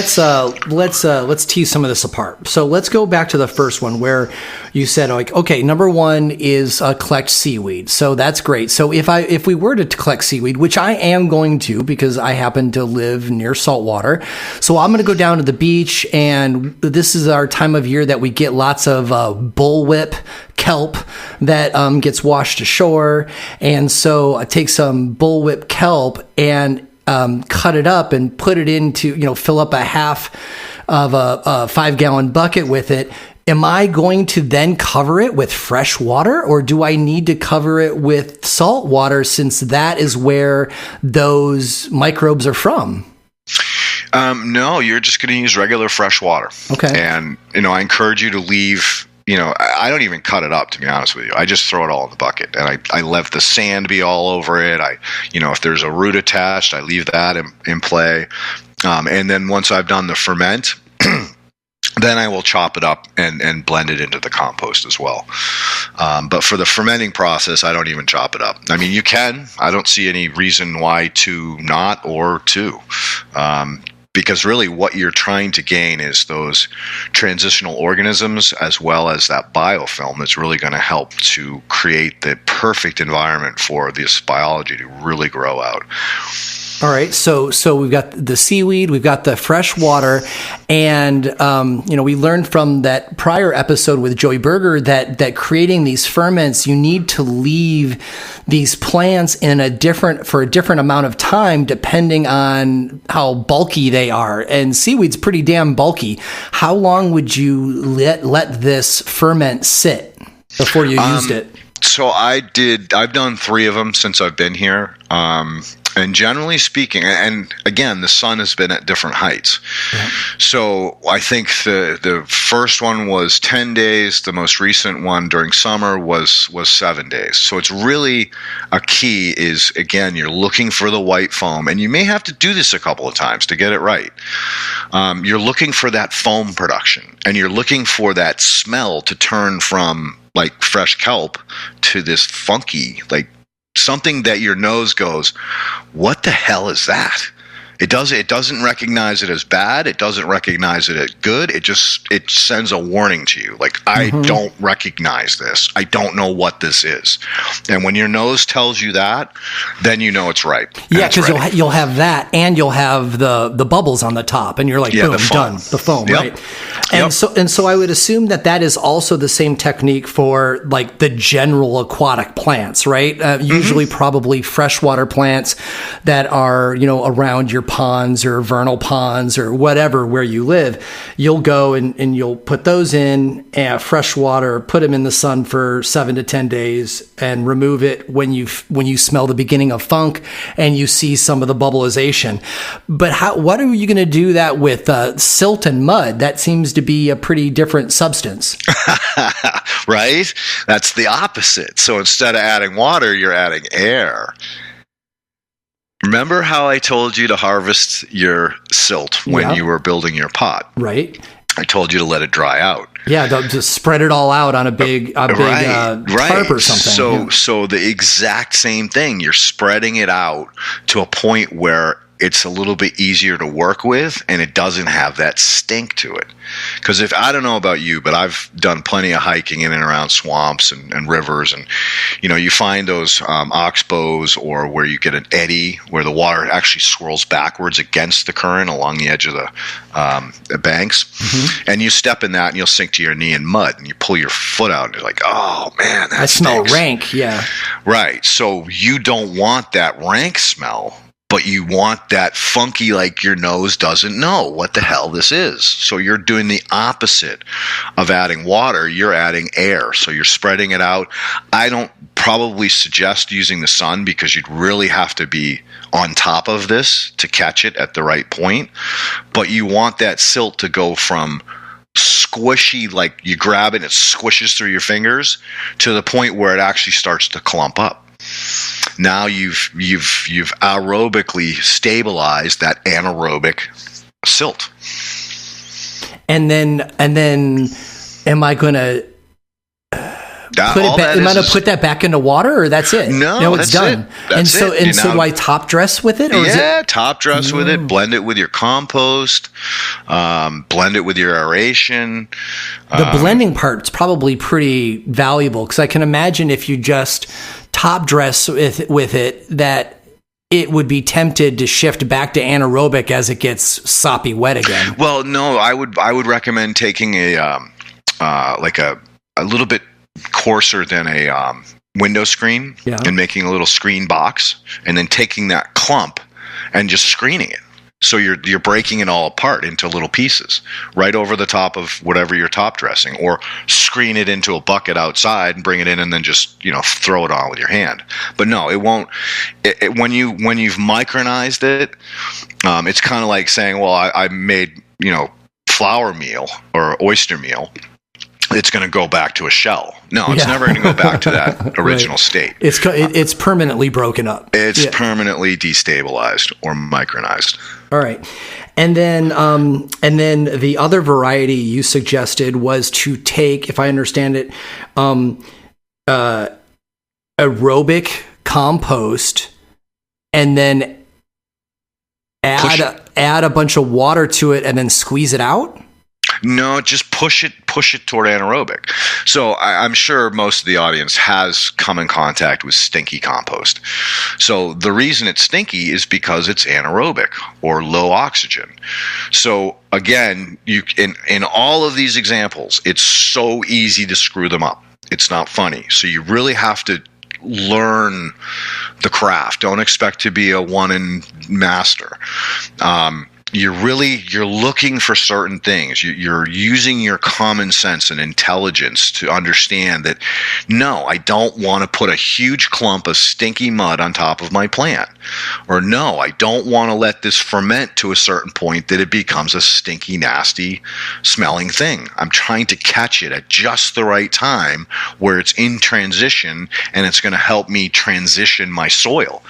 So let's tease some of this apart. So let's go back to the first one where you said, like, okay, number one is collect seaweed. So that's great. So if we were to collect seaweed, which I am going to, because I happen to live near saltwater, so I'm going to go down to the beach, and this is our time of year that we get lots of bullwhip kelp that gets washed ashore. And so I take some bullwhip kelp and cut it up and put it into, fill up a half of a 5-gallon bucket with it. am I going to then cover it with fresh water, or do I need to cover it with salt water since that is where those microbes are from? No, you're just going to use regular fresh water. Okay. And, I encourage you to leave, I don't even cut it up, to be honest with you. I just throw it all in the bucket, and I let the sand be all over it. If there's a root attached, I leave that in play. And then once I've done the ferment, then I will chop it up and blend it into the compost as well. But for the fermenting process, I don't even chop it up. I mean, you can. I don't see any reason why to not or to. Because really what you're trying to gain is those transitional organisms as well as that biofilm that's really going to help to create the perfect environment for this biology to really grow out. All right, so we've got the seaweed, we've got the fresh water, and we learned from that prior episode with Joey Berger that creating these ferments, you need to leave these plants for a different amount of time depending on how bulky they are. And seaweed's pretty damn bulky. How long would you let this ferment sit before you used it? So I've done 3 of them since I've been here. And generally speaking, and again, the sun has been at different heights. Yeah. So I think the first one was 10 days. The most recent one during summer was 7 days. So it's really a key is, again, you're looking for the white foam, and you may have to do this a couple of times to get it right. You're looking for that foam production, and you're looking for that smell to turn from like fresh kelp to this funky, like something that your nose goes, what the hell is that? It doesn't recognize it as bad. It doesn't recognize it as good. It sends a warning to you. Like, I don't recognize this. I don't know what this is. And when your nose tells you that, then you know it's ripe. Yeah, because you'll have that, and you'll have the bubbles on the top, and you're like, boom, done. The foam, yep. Right? And so I would assume that is also the same technique for like the general aquatic plants, right? Usually probably freshwater plants that are, around your ponds or vernal ponds or whatever where you live. You'll go and you'll put those in fresh water, put them in the sun for 7 to 10 days, and remove it when you smell the beginning of funk and you see some of the bubbleization. But what are you going to do that with silt and mud? That seems to be a pretty different substance. Right? That's the opposite. So instead of adding water, you're adding air. Remember how I told you to harvest your silt when you were building your pot? Right. I told you to let it dry out. Yeah, just spread it all out on a big tarp or something. So the exact same thing. You're spreading it out to a point where it's a little bit easier to work with, and it doesn't have that stink to it. Because I don't know about you, but I've done plenty of hiking in and around swamps and rivers, and you find those oxbows, or where you get an eddy where the water actually swirls backwards against the current along the edge of the banks, and you step in that and you'll sink to your knee in mud, and you pull your foot out and you're like, oh man, that smell rank. Yeah, right. So you don't want that rank smell, but you want that funky, like your nose doesn't know what the hell this is. So you're doing the opposite of adding water. You're adding air. So you're spreading it out. I don't probably suggest using the sun, because you'd really have to be on top of this to catch it at the right point. But you want that silt to go from squishy, like you grab it and it squishes through your fingers, to the point where it actually starts to clump up. Now you've aerobically stabilized that anaerobic silt. And then am I going to put that back into water, or that's it? No, it's done. So do I top dress with it? Or top dress with it. Blend it with your compost. Blend it with your aeration. The blending part's probably pretty valuable, because I can imagine if you just top dress with it, that it would be tempted to shift back to anaerobic as it gets soppy wet again. Well, no, I would recommend taking a little bit coarser than a window screen, and making a little screen box, and then taking that clump and just screening it. So you're breaking it all apart into little pieces right over the top of whatever you're top dressing, or screen it into a bucket outside and bring it in and then just, throw it on with your hand. But no, it won't. When you've micronized it, it's kind of like saying, well, I made, flour meal or oyster meal. It's going to go back to a shell. No, it's never going to go back to that original state. It's permanently broken up. It's permanently destabilized or micronized. All right. And then the other variety you suggested was to take, if I understand it, aerobic compost and then add a bunch of water to it and then squeeze it out? No, just push it toward anaerobic. So I'm sure most of the audience has come in contact with stinky compost. So the reason it's stinky is because it's anaerobic or low oxygen. So again, in all of these examples, it's so easy to screw them up. It's not funny. So you really have to learn the craft. Don't expect to be a one-in master. You're looking for certain things. You're using your common sense and intelligence to understand that, no, I don't want to put a huge clump of stinky mud on top of my plant. Or no, I don't want to let this ferment to a certain point that it becomes a stinky, nasty smelling thing. I'm trying to catch it at just the right time where it's in transition and it's going to help me transition my soil.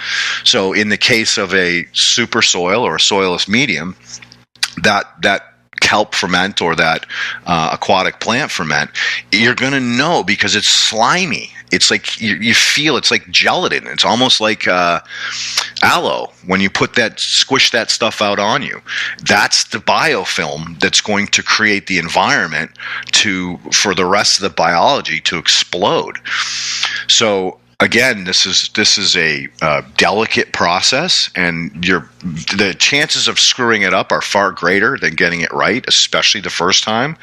So in the case of a super soil or a soilless medium, that kelp ferment or that aquatic plant ferment, you're going to know because it's slimy. It's like you feel it's like gelatin. It's almost like aloe when you squish that stuff out on you. That's the biofilm that's going to create the environment for the rest of the biology to explode. So again, this is a delicate process, and the chances of screwing it up are far greater than getting it right, especially the first time.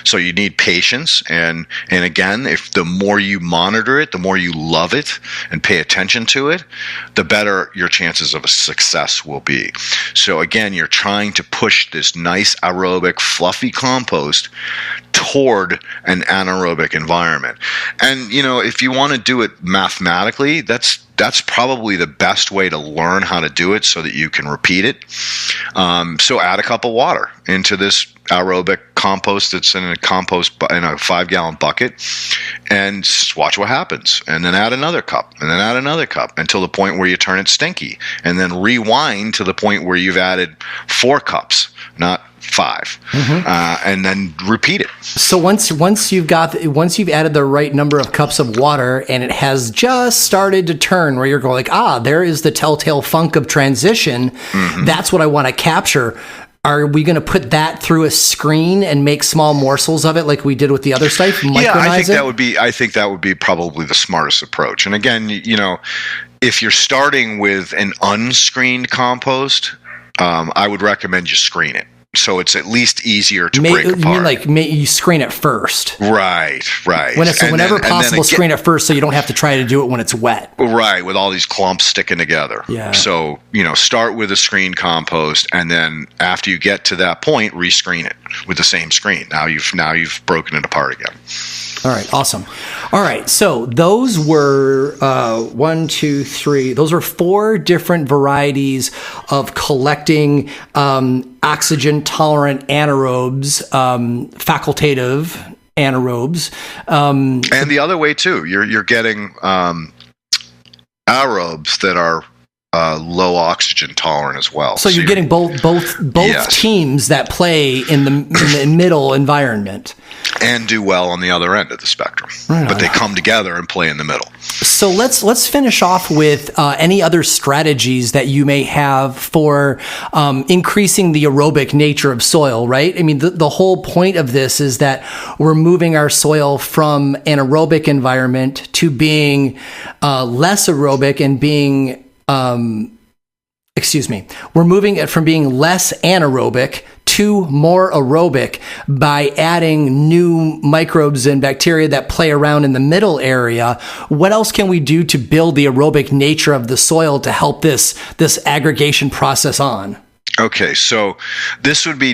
So you need patience, and again, if the more you monitor it, the more you love it and pay attention to it, the better your chances of a success will be. So again, you're trying to push this nice aerobic, fluffy compost toward an anaerobic environment. And if you want to do it mathematically, that's probably the best way to learn how to do it so that you can repeat it. So add a cup of water into this aerobic compost that's in a 5-gallon bucket, and just watch what happens. And then add another cup, and then add another cup until the point where you turn it stinky, and then rewind to the point where you've added 4 cups, not 5, and then repeat it. So once you've added the right number of cups of water and it has just started to turn, where you're going like, there is the telltale funk of transition. That's what I want to capture. Are we going to put that through a screen and make small morsels of it like we did with the other stuff? Yeah, I think that would be probably the smartest approach. And again, if you're starting with an unscreened compost, I would recommend you screen it. So it's at least easier to break apart. You mean you screen it first? Right. Whenever possible, screen it first so you don't have to try to do it when it's wet. Right, with all these clumps sticking together. Yeah. So, start with a screened compost, and then after you get to that point, rescreen it with the same screen. Now you've broken it apart again. All right, awesome. All right, so those were 1, 2, 3. Those are 4 different varieties of collecting oxygen-tolerant anaerobes, facultative anaerobes. And the other way too, you're getting aerobes that are low oxygen tolerant as well. So you're getting both yes. teams that play in the middle environment. And do well on the other end of the spectrum. Right. But they come together and play in the middle. So let's finish off with any other strategies that you may have for increasing the aerobic nature of soil, right? I mean, the whole point of this is that we're moving our soil from an aerobic environment to being less aerobic and being, we're moving it from being less anaerobic to more aerobic by adding new microbes and bacteria that play around in the middle area. What else can we do to build the aerobic nature of the soil to help this aggregation process on? Okay, so this would be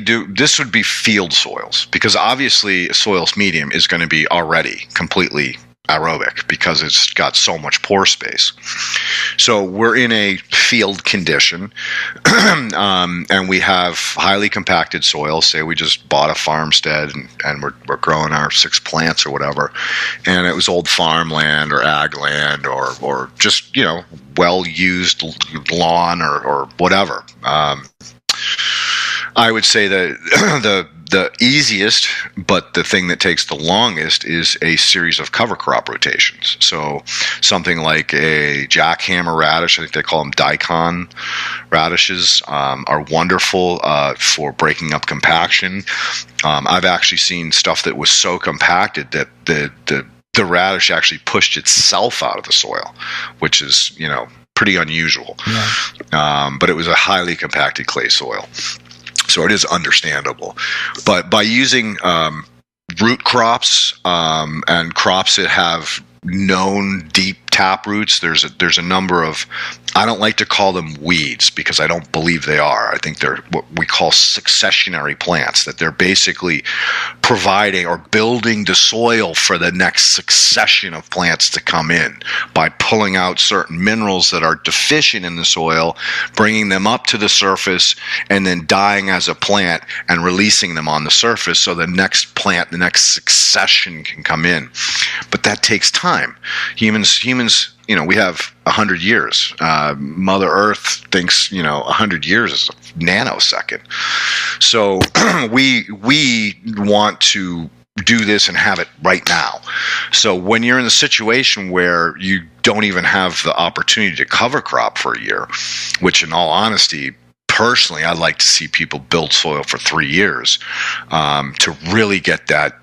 field soils, because obviously a soils medium is going to be already completely aerobic because it's got so much pore space. So we're in a field condition, and we have highly compacted soil. Say we just bought a farmstead and we're growing our 6 plants or whatever, and it was old farmland or ag land or just, well used lawn or whatever. I would say that the easiest, but the thing that takes the longest, is a series of cover crop rotations. So something like a jackhammer radish, I think they call them daikon radishes, are wonderful for breaking up compaction. I've actually seen stuff that was so compacted that the radish actually pushed itself out of the soil, which is, pretty unusual. Yeah. But it was a highly compacted clay soil. So it is understandable. But by using root crops and crops that have known deep tap roots, there's a number of, I don't like to call them weeds because I don't believe they are. I think they're what we call successionary plants, that they're basically providing or building the soil for the next succession of plants to come in by pulling out certain minerals that are deficient in the soil, bringing them up to the surface, and then dying as a plant and releasing them on the surface so the next plant, the next succession can come in. But that takes time. Humans, we have 100 years. Mother Earth thinks, 100 years is a nanosecond. So we want to do this and have it right now. So when you're in a situation where you don't even have the opportunity to cover crop for a year, which in all honesty, personally, I'd like to see people build soil for 3 years to really get that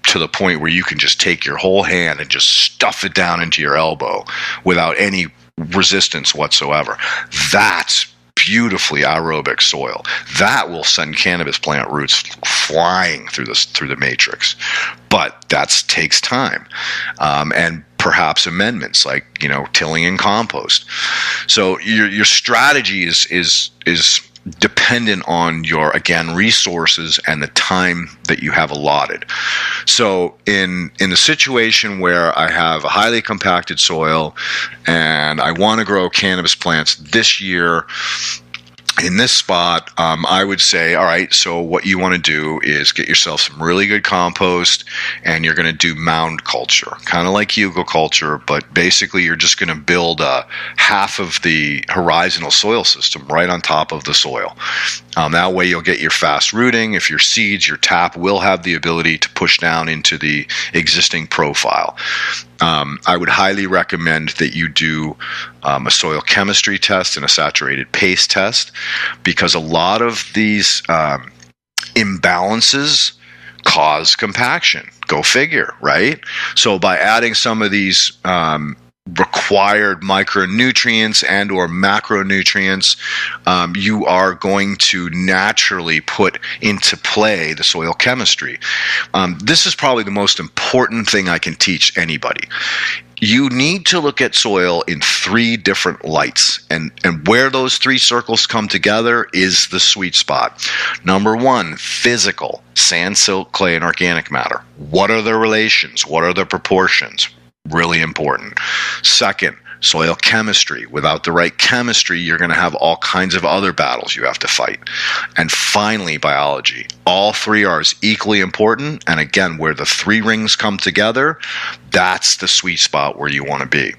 to the point where you can just take your whole hand and just stuff it down into your elbow without any resistance whatsoever. That's beautifully aerobic soil. That will send cannabis plant roots flying through the matrix. But that takes time, and perhaps amendments like tilling and compost. So your strategy is dependent on your, again, resources and the time that you have allotted. So in a situation where I have a highly compacted soil and I want to grow cannabis plants this year in this spot, I would say, all right, so what you want to do is get yourself some really good compost, and you're going to do mound culture, kind of like hugelkultur, but basically you're just going to build half of the horizontal soil system right on top of the soil. That way you'll get your fast rooting. If your seeds, your tap will have the ability to push down into the existing profile. I would highly recommend that you do a soil chemistry test and a saturated paste test, because a lot of these imbalances cause compaction. Go figure, right? So by adding some of these required micronutrients and or macronutrients, you are going to naturally put into play the soil chemistry. This is probably the most important thing I can teach anybody. You need to look at soil in 3 different lights, and where those 3 circles come together is the sweet spot. Number 1, physical, sand, silt, clay, and organic matter. What are the relations? What are the proportions? Really important. Second, soil chemistry. Without the right chemistry, you're going to have all kinds of other battles you have to fight. And finally, biology. All 3 are as equally important. And again, where the 3 rings come together, that's the sweet spot where you want to be.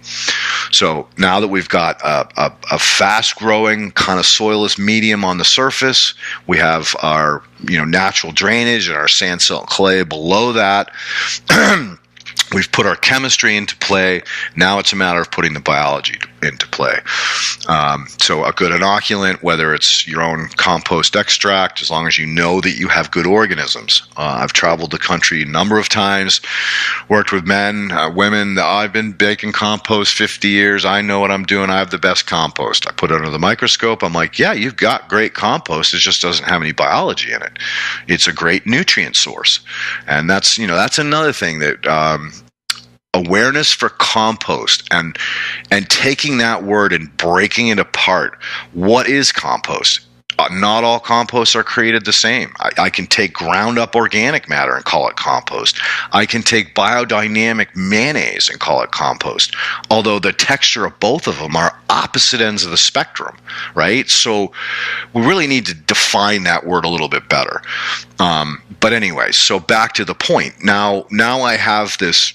So now that we've got a fast-growing kind of soilless medium on the surface, we have our natural drainage and our sand, silt, clay below that. We've put our chemistry into play. Now it's a matter of putting the biology into play. So a good inoculant, whether it's your own compost extract, as long as you know that you have good organisms. I've traveled the country a number of times, worked with men, women. I've been baking compost 50 years. I know what I'm doing. I have the best compost. I put it under the microscope. I'm like, yeah, you've got great compost. It just doesn't have any biology in it. It's a great nutrient source. And that's another thing that awareness for compost and taking that word and breaking it apart. What is compost? not all composts are created the same. I can take ground up organic matter and call it compost. I can take biodynamic mayonnaise and call it compost, although the texture of both of them are opposite ends of the spectrum, right? So we really need to define that word a little bit better. But anyway, so back to the point. Now I have this,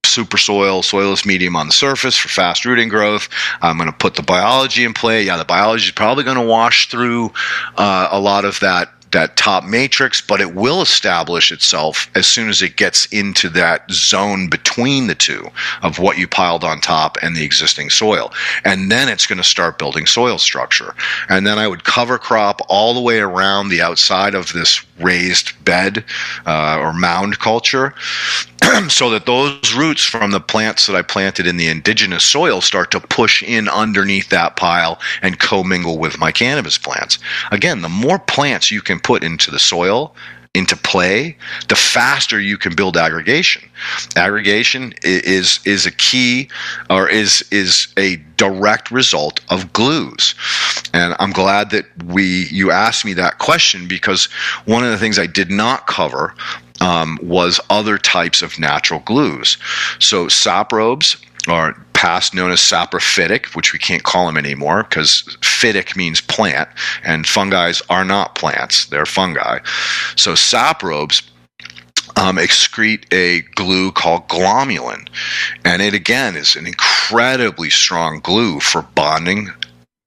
super soil, soilless medium on the surface for fast rooting growth. I'm going to put the biology in play. Yeah, the biology is probably going to wash through a lot of that top matrix, but it will establish itself as soon as it gets into that zone between the two of what you piled on top and the existing soil. And then it's going to start building soil structure. And then I would cover crop all the way around the outside of this raised bed or mound culture, so that those roots from the plants that I planted in the indigenous soil start to push in underneath that pile and commingle with my cannabis plants. Again, the more plants you can put into the soil, into play, the faster you can build aggregation. Aggregation is a key, or is a direct result of glues. And I'm glad that you asked me that question, because one of the things I did not cover was other types of natural glues. So saprobes are past known as saprophytic, which we can't call them anymore because phytic means plant, and fungi are not plants, they're fungi. So saprobes excrete a glue called glomalin, and it again is an incredibly strong glue for bonding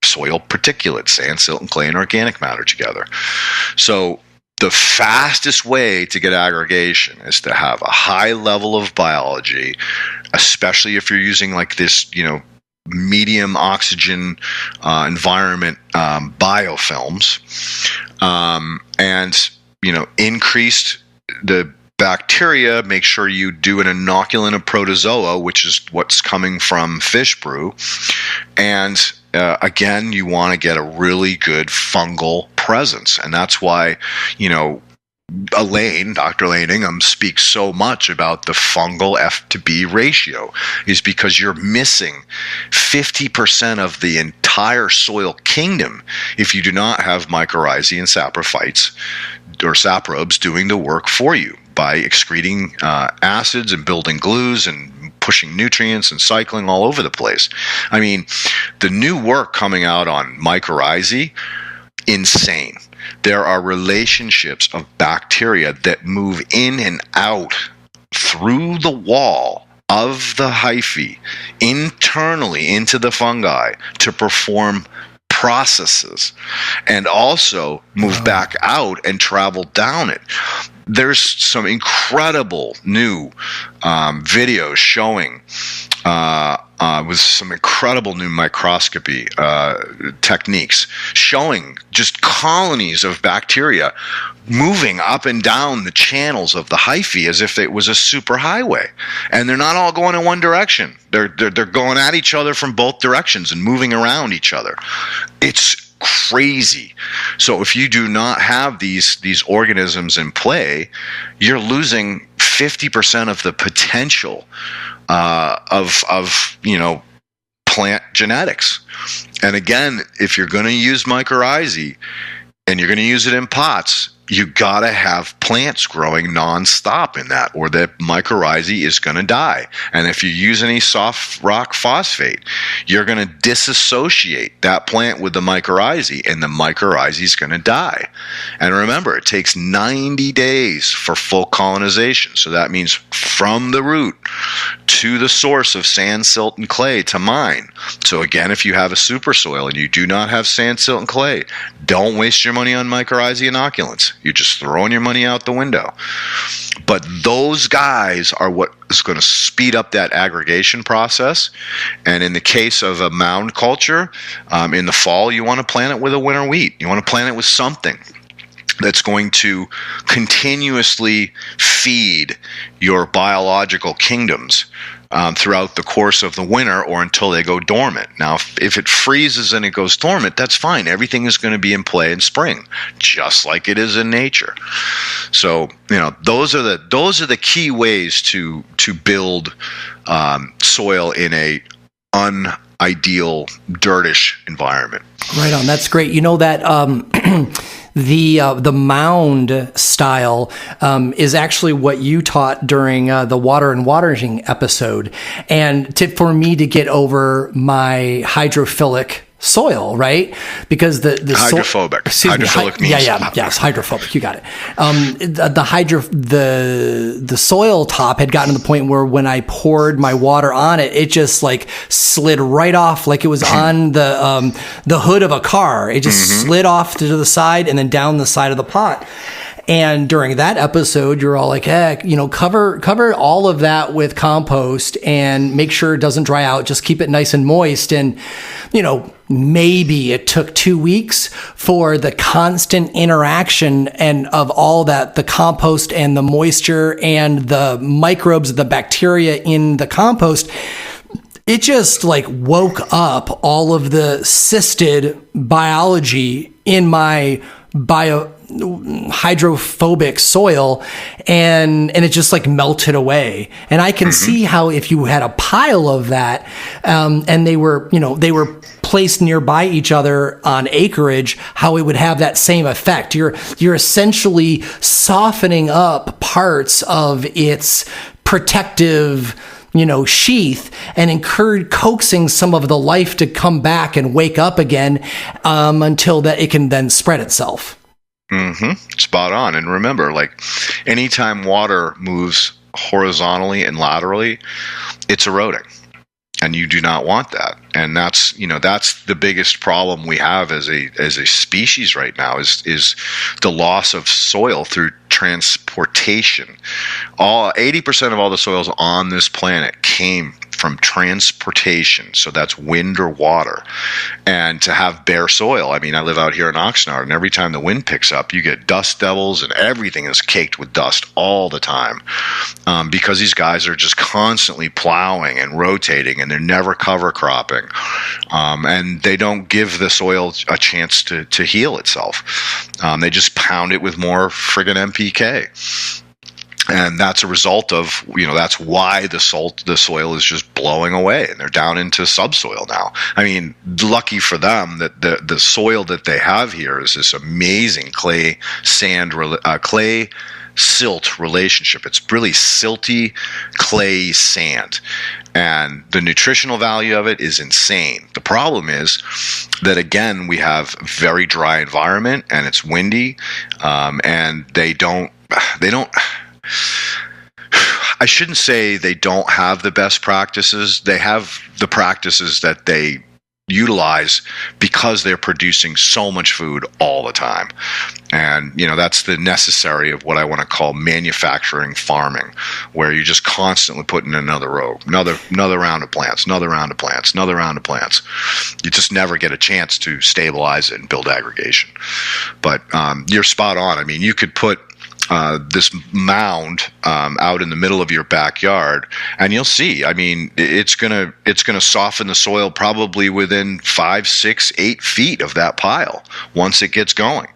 soil particulates, sand, silt, and clay, and organic matter together. So the fastest way to get aggregation is to have a high level of biology, especially if you're using like this, medium oxygen environment biofilms, and increased the bacteria. Make sure you do an inoculant of protozoa, which is what's coming from fish brew, and again, you want to get a really good fungal presence. And that's why, Dr. Leighton Ingham speaks so much about the fungal F to B ratio, is because you're missing 50% of the entire soil kingdom if you do not have mycorrhizae and saprophytes or saprobes doing the work for you by excreting acids and building glues and pushing nutrients and cycling all over the place. I mean, the new work coming out on mycorrhizae, insane. There are relationships of bacteria that move in and out through the wall of the hyphae internally into the fungi to perform processes, and also move back out and travel down it. There's some incredible new videos showing with some incredible new microscopy techniques showing just colonies of bacteria moving up and down the channels of the hyphae as if it was a superhighway. And they're not all going in one direction. They're going at each other from both directions and moving around each other. It's crazy. So if you do not have these organisms in play, you're losing 50% of the potential of plant genetics. And again, if you're going to use mycorrhizae and you're going to use it in pots, you got to have plants growing nonstop in that, or the mycorrhizae is going to die. And if you use any soft rock phosphate, you're going to disassociate that plant with the mycorrhizae, and the mycorrhizae is going to die. And remember, it takes 90 days for full colonization. So that means from the root to the source of sand, silt, and clay to mine. So again, if you have a super soil and you do not have sand, silt, and clay, don't waste your money on mycorrhizae inoculants. You're just throwing your money out the window. But those guys are what is going to speed up that aggregation process. And in the case of a mound culture, in the fall, you want to plant it with a winter wheat. You want to plant it with something that's going to continuously feed your biological kingdoms throughout the course of the winter or until they go dormant. Now, if it freezes and it goes dormant, that's fine. Everything is going to be in play in spring, just like it is in nature. So, those are the key ways to build soil in a unideal, dirtish environment. Right on. That's great. You know that the mound style is actually what you taught during the water and watering episode, and for me to get over my hydrophilic soil, right? Because the hydrophobic. Hydrophilic means yes, hydrophobic. You got it. The soil top had gotten to the point where when I poured my water on it, it just like slid right off, like it was on the hood of a car. It just slid off to the side and then down the side of the pot. And during that episode, you're all like, heck, cover all of that with compost and make sure it doesn't dry out. Just keep it nice and moist. And, maybe it took 2 weeks for the constant interaction and of all that, the compost and the moisture and the microbes, the bacteria in the compost. It just like woke up all of the cysted biology in my hydrophobic soil, and it just like melted away. And I can see how if you had a pile of that, and they were placed nearby each other on acreage, how it would have that same effect. You're essentially softening up parts of its protective sheath and coaxing some of the life to come back and wake up again, until that it can then spread itself. Spot on. And remember, like anytime water moves horizontally and laterally, it's eroding. And you do not want that. And that's the biggest problem we have as a species right now is the loss of soil through transportation. 80% of all the soils on this planet came from transportation. So that's wind or water. And to have bare soil, I mean, I live out here in Oxnard, and every time the wind picks up, you get dust devils, and everything is caked with dust all the time, because these guys are just constantly plowing and rotating, and they're never cover cropping, and they don't give the soil a chance to heal itself. They just pound it with more friggin' NPK. And that's a result of, that's why the soil is just blowing away, and they're down into subsoil now. I mean, lucky for them that the soil that they have here is this amazing clay silt relationship. It's really silty clay sand, and the nutritional value of it is insane. The problem is that, again, we have very dry environment, and it's windy, and they don't. I shouldn't say they don't have the best practices. They have the practices that they utilize because they're producing so much food all the time. And, that's the necessary of what I want to call manufacturing farming, where you're just constantly putting another row, another round of plants, another round of plants, another round of plants. You just never get a chance to stabilize it and build aggregation. But you're spot on. I mean, you could put this mound out in the middle of your backyard, and you'll see. I mean, it's gonna soften the soil probably within 5, 6, 8 feet of that pile once it gets going.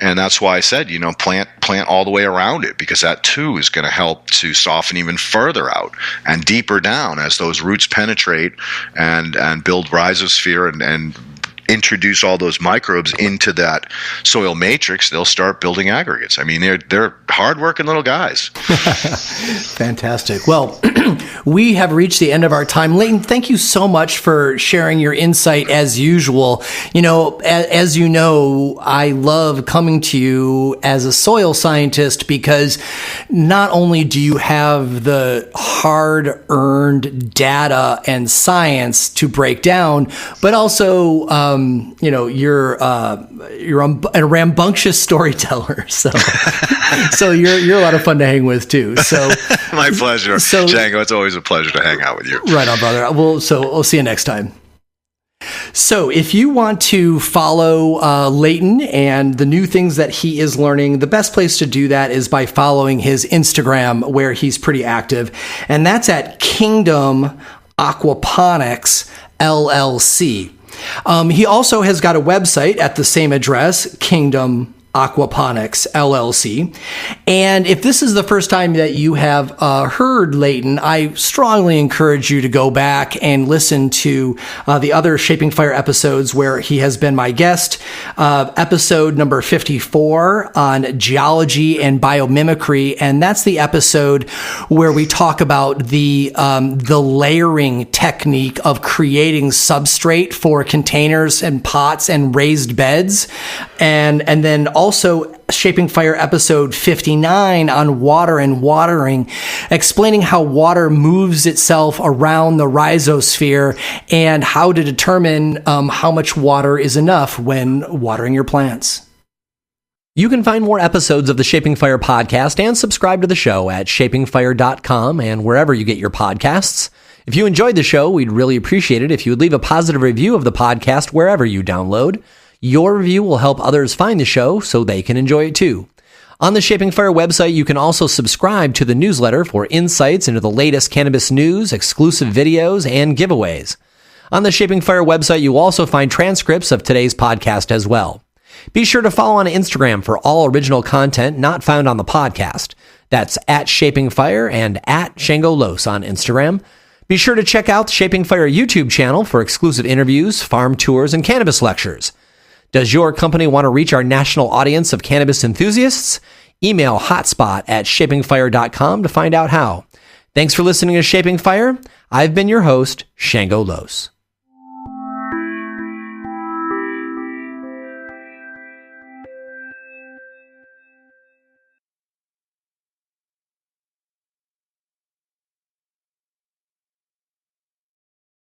And that's why I said, plant all the way around it, because that too is going to help to soften even further out and deeper down as those roots penetrate and build rhizosphere and introduce all those microbes into that soil matrix. They'll start building aggregates. I mean, they're hardworking little guys. Fantastic. Well, we have reached the end of our time. Leighton, thank you so much for sharing your insight as usual. As you know, I love coming to you as a soil scientist, because not only do you have the hard-earned data and science to break down, but also you're a rambunctious storyteller. So you're a lot of fun to hang with too. So my pleasure. So, Shango, it's always a pleasure to hang out with you. Right on, brother. We'll see you next time. So if you want to follow Leighton and the new things that he is learning, the best place to do that is by following his Instagram, where he's pretty active. And that's at Kingdom Aquaponics LLC. He also has got a website at the same address, Kingdom Aquaponics LLC. And if this is the first time that you have heard Leighton, I strongly encourage you to go back and listen to the other Shaping Fire episodes where he has been my guest. Episode number 54 on geology and biomimicry, and that's the episode where we talk about the layering technique of creating substrate for containers and pots and raised beds, and then also Shaping Fire episode 59 on water and watering, explaining how water moves itself around the rhizosphere and how to determine how much water is enough when watering your plants. You can find more episodes of the Shaping Fire podcast and subscribe to the show at shapingfire.com and wherever you get your podcasts. If you enjoyed the show, we'd really appreciate it if you would leave a positive review of the podcast wherever you download. Your review will help others find the show so they can enjoy it too. On the Shaping Fire website, you can also subscribe to the newsletter for insights into the latest cannabis news, exclusive videos, and giveaways. On the Shaping Fire website, you will also find transcripts of today's podcast as well. Be sure to follow on Instagram for all original content not found on the podcast. That's at Shaping Fire and at Shango Los on Instagram. Be sure to check out the Shaping Fire YouTube channel for exclusive interviews, farm tours, and cannabis lectures. Does your company want to reach our national audience of cannabis enthusiasts? Email hotspot@shapingfire.com to find out how. Thanks for listening to Shaping Fire. I've been your host, Shango Los.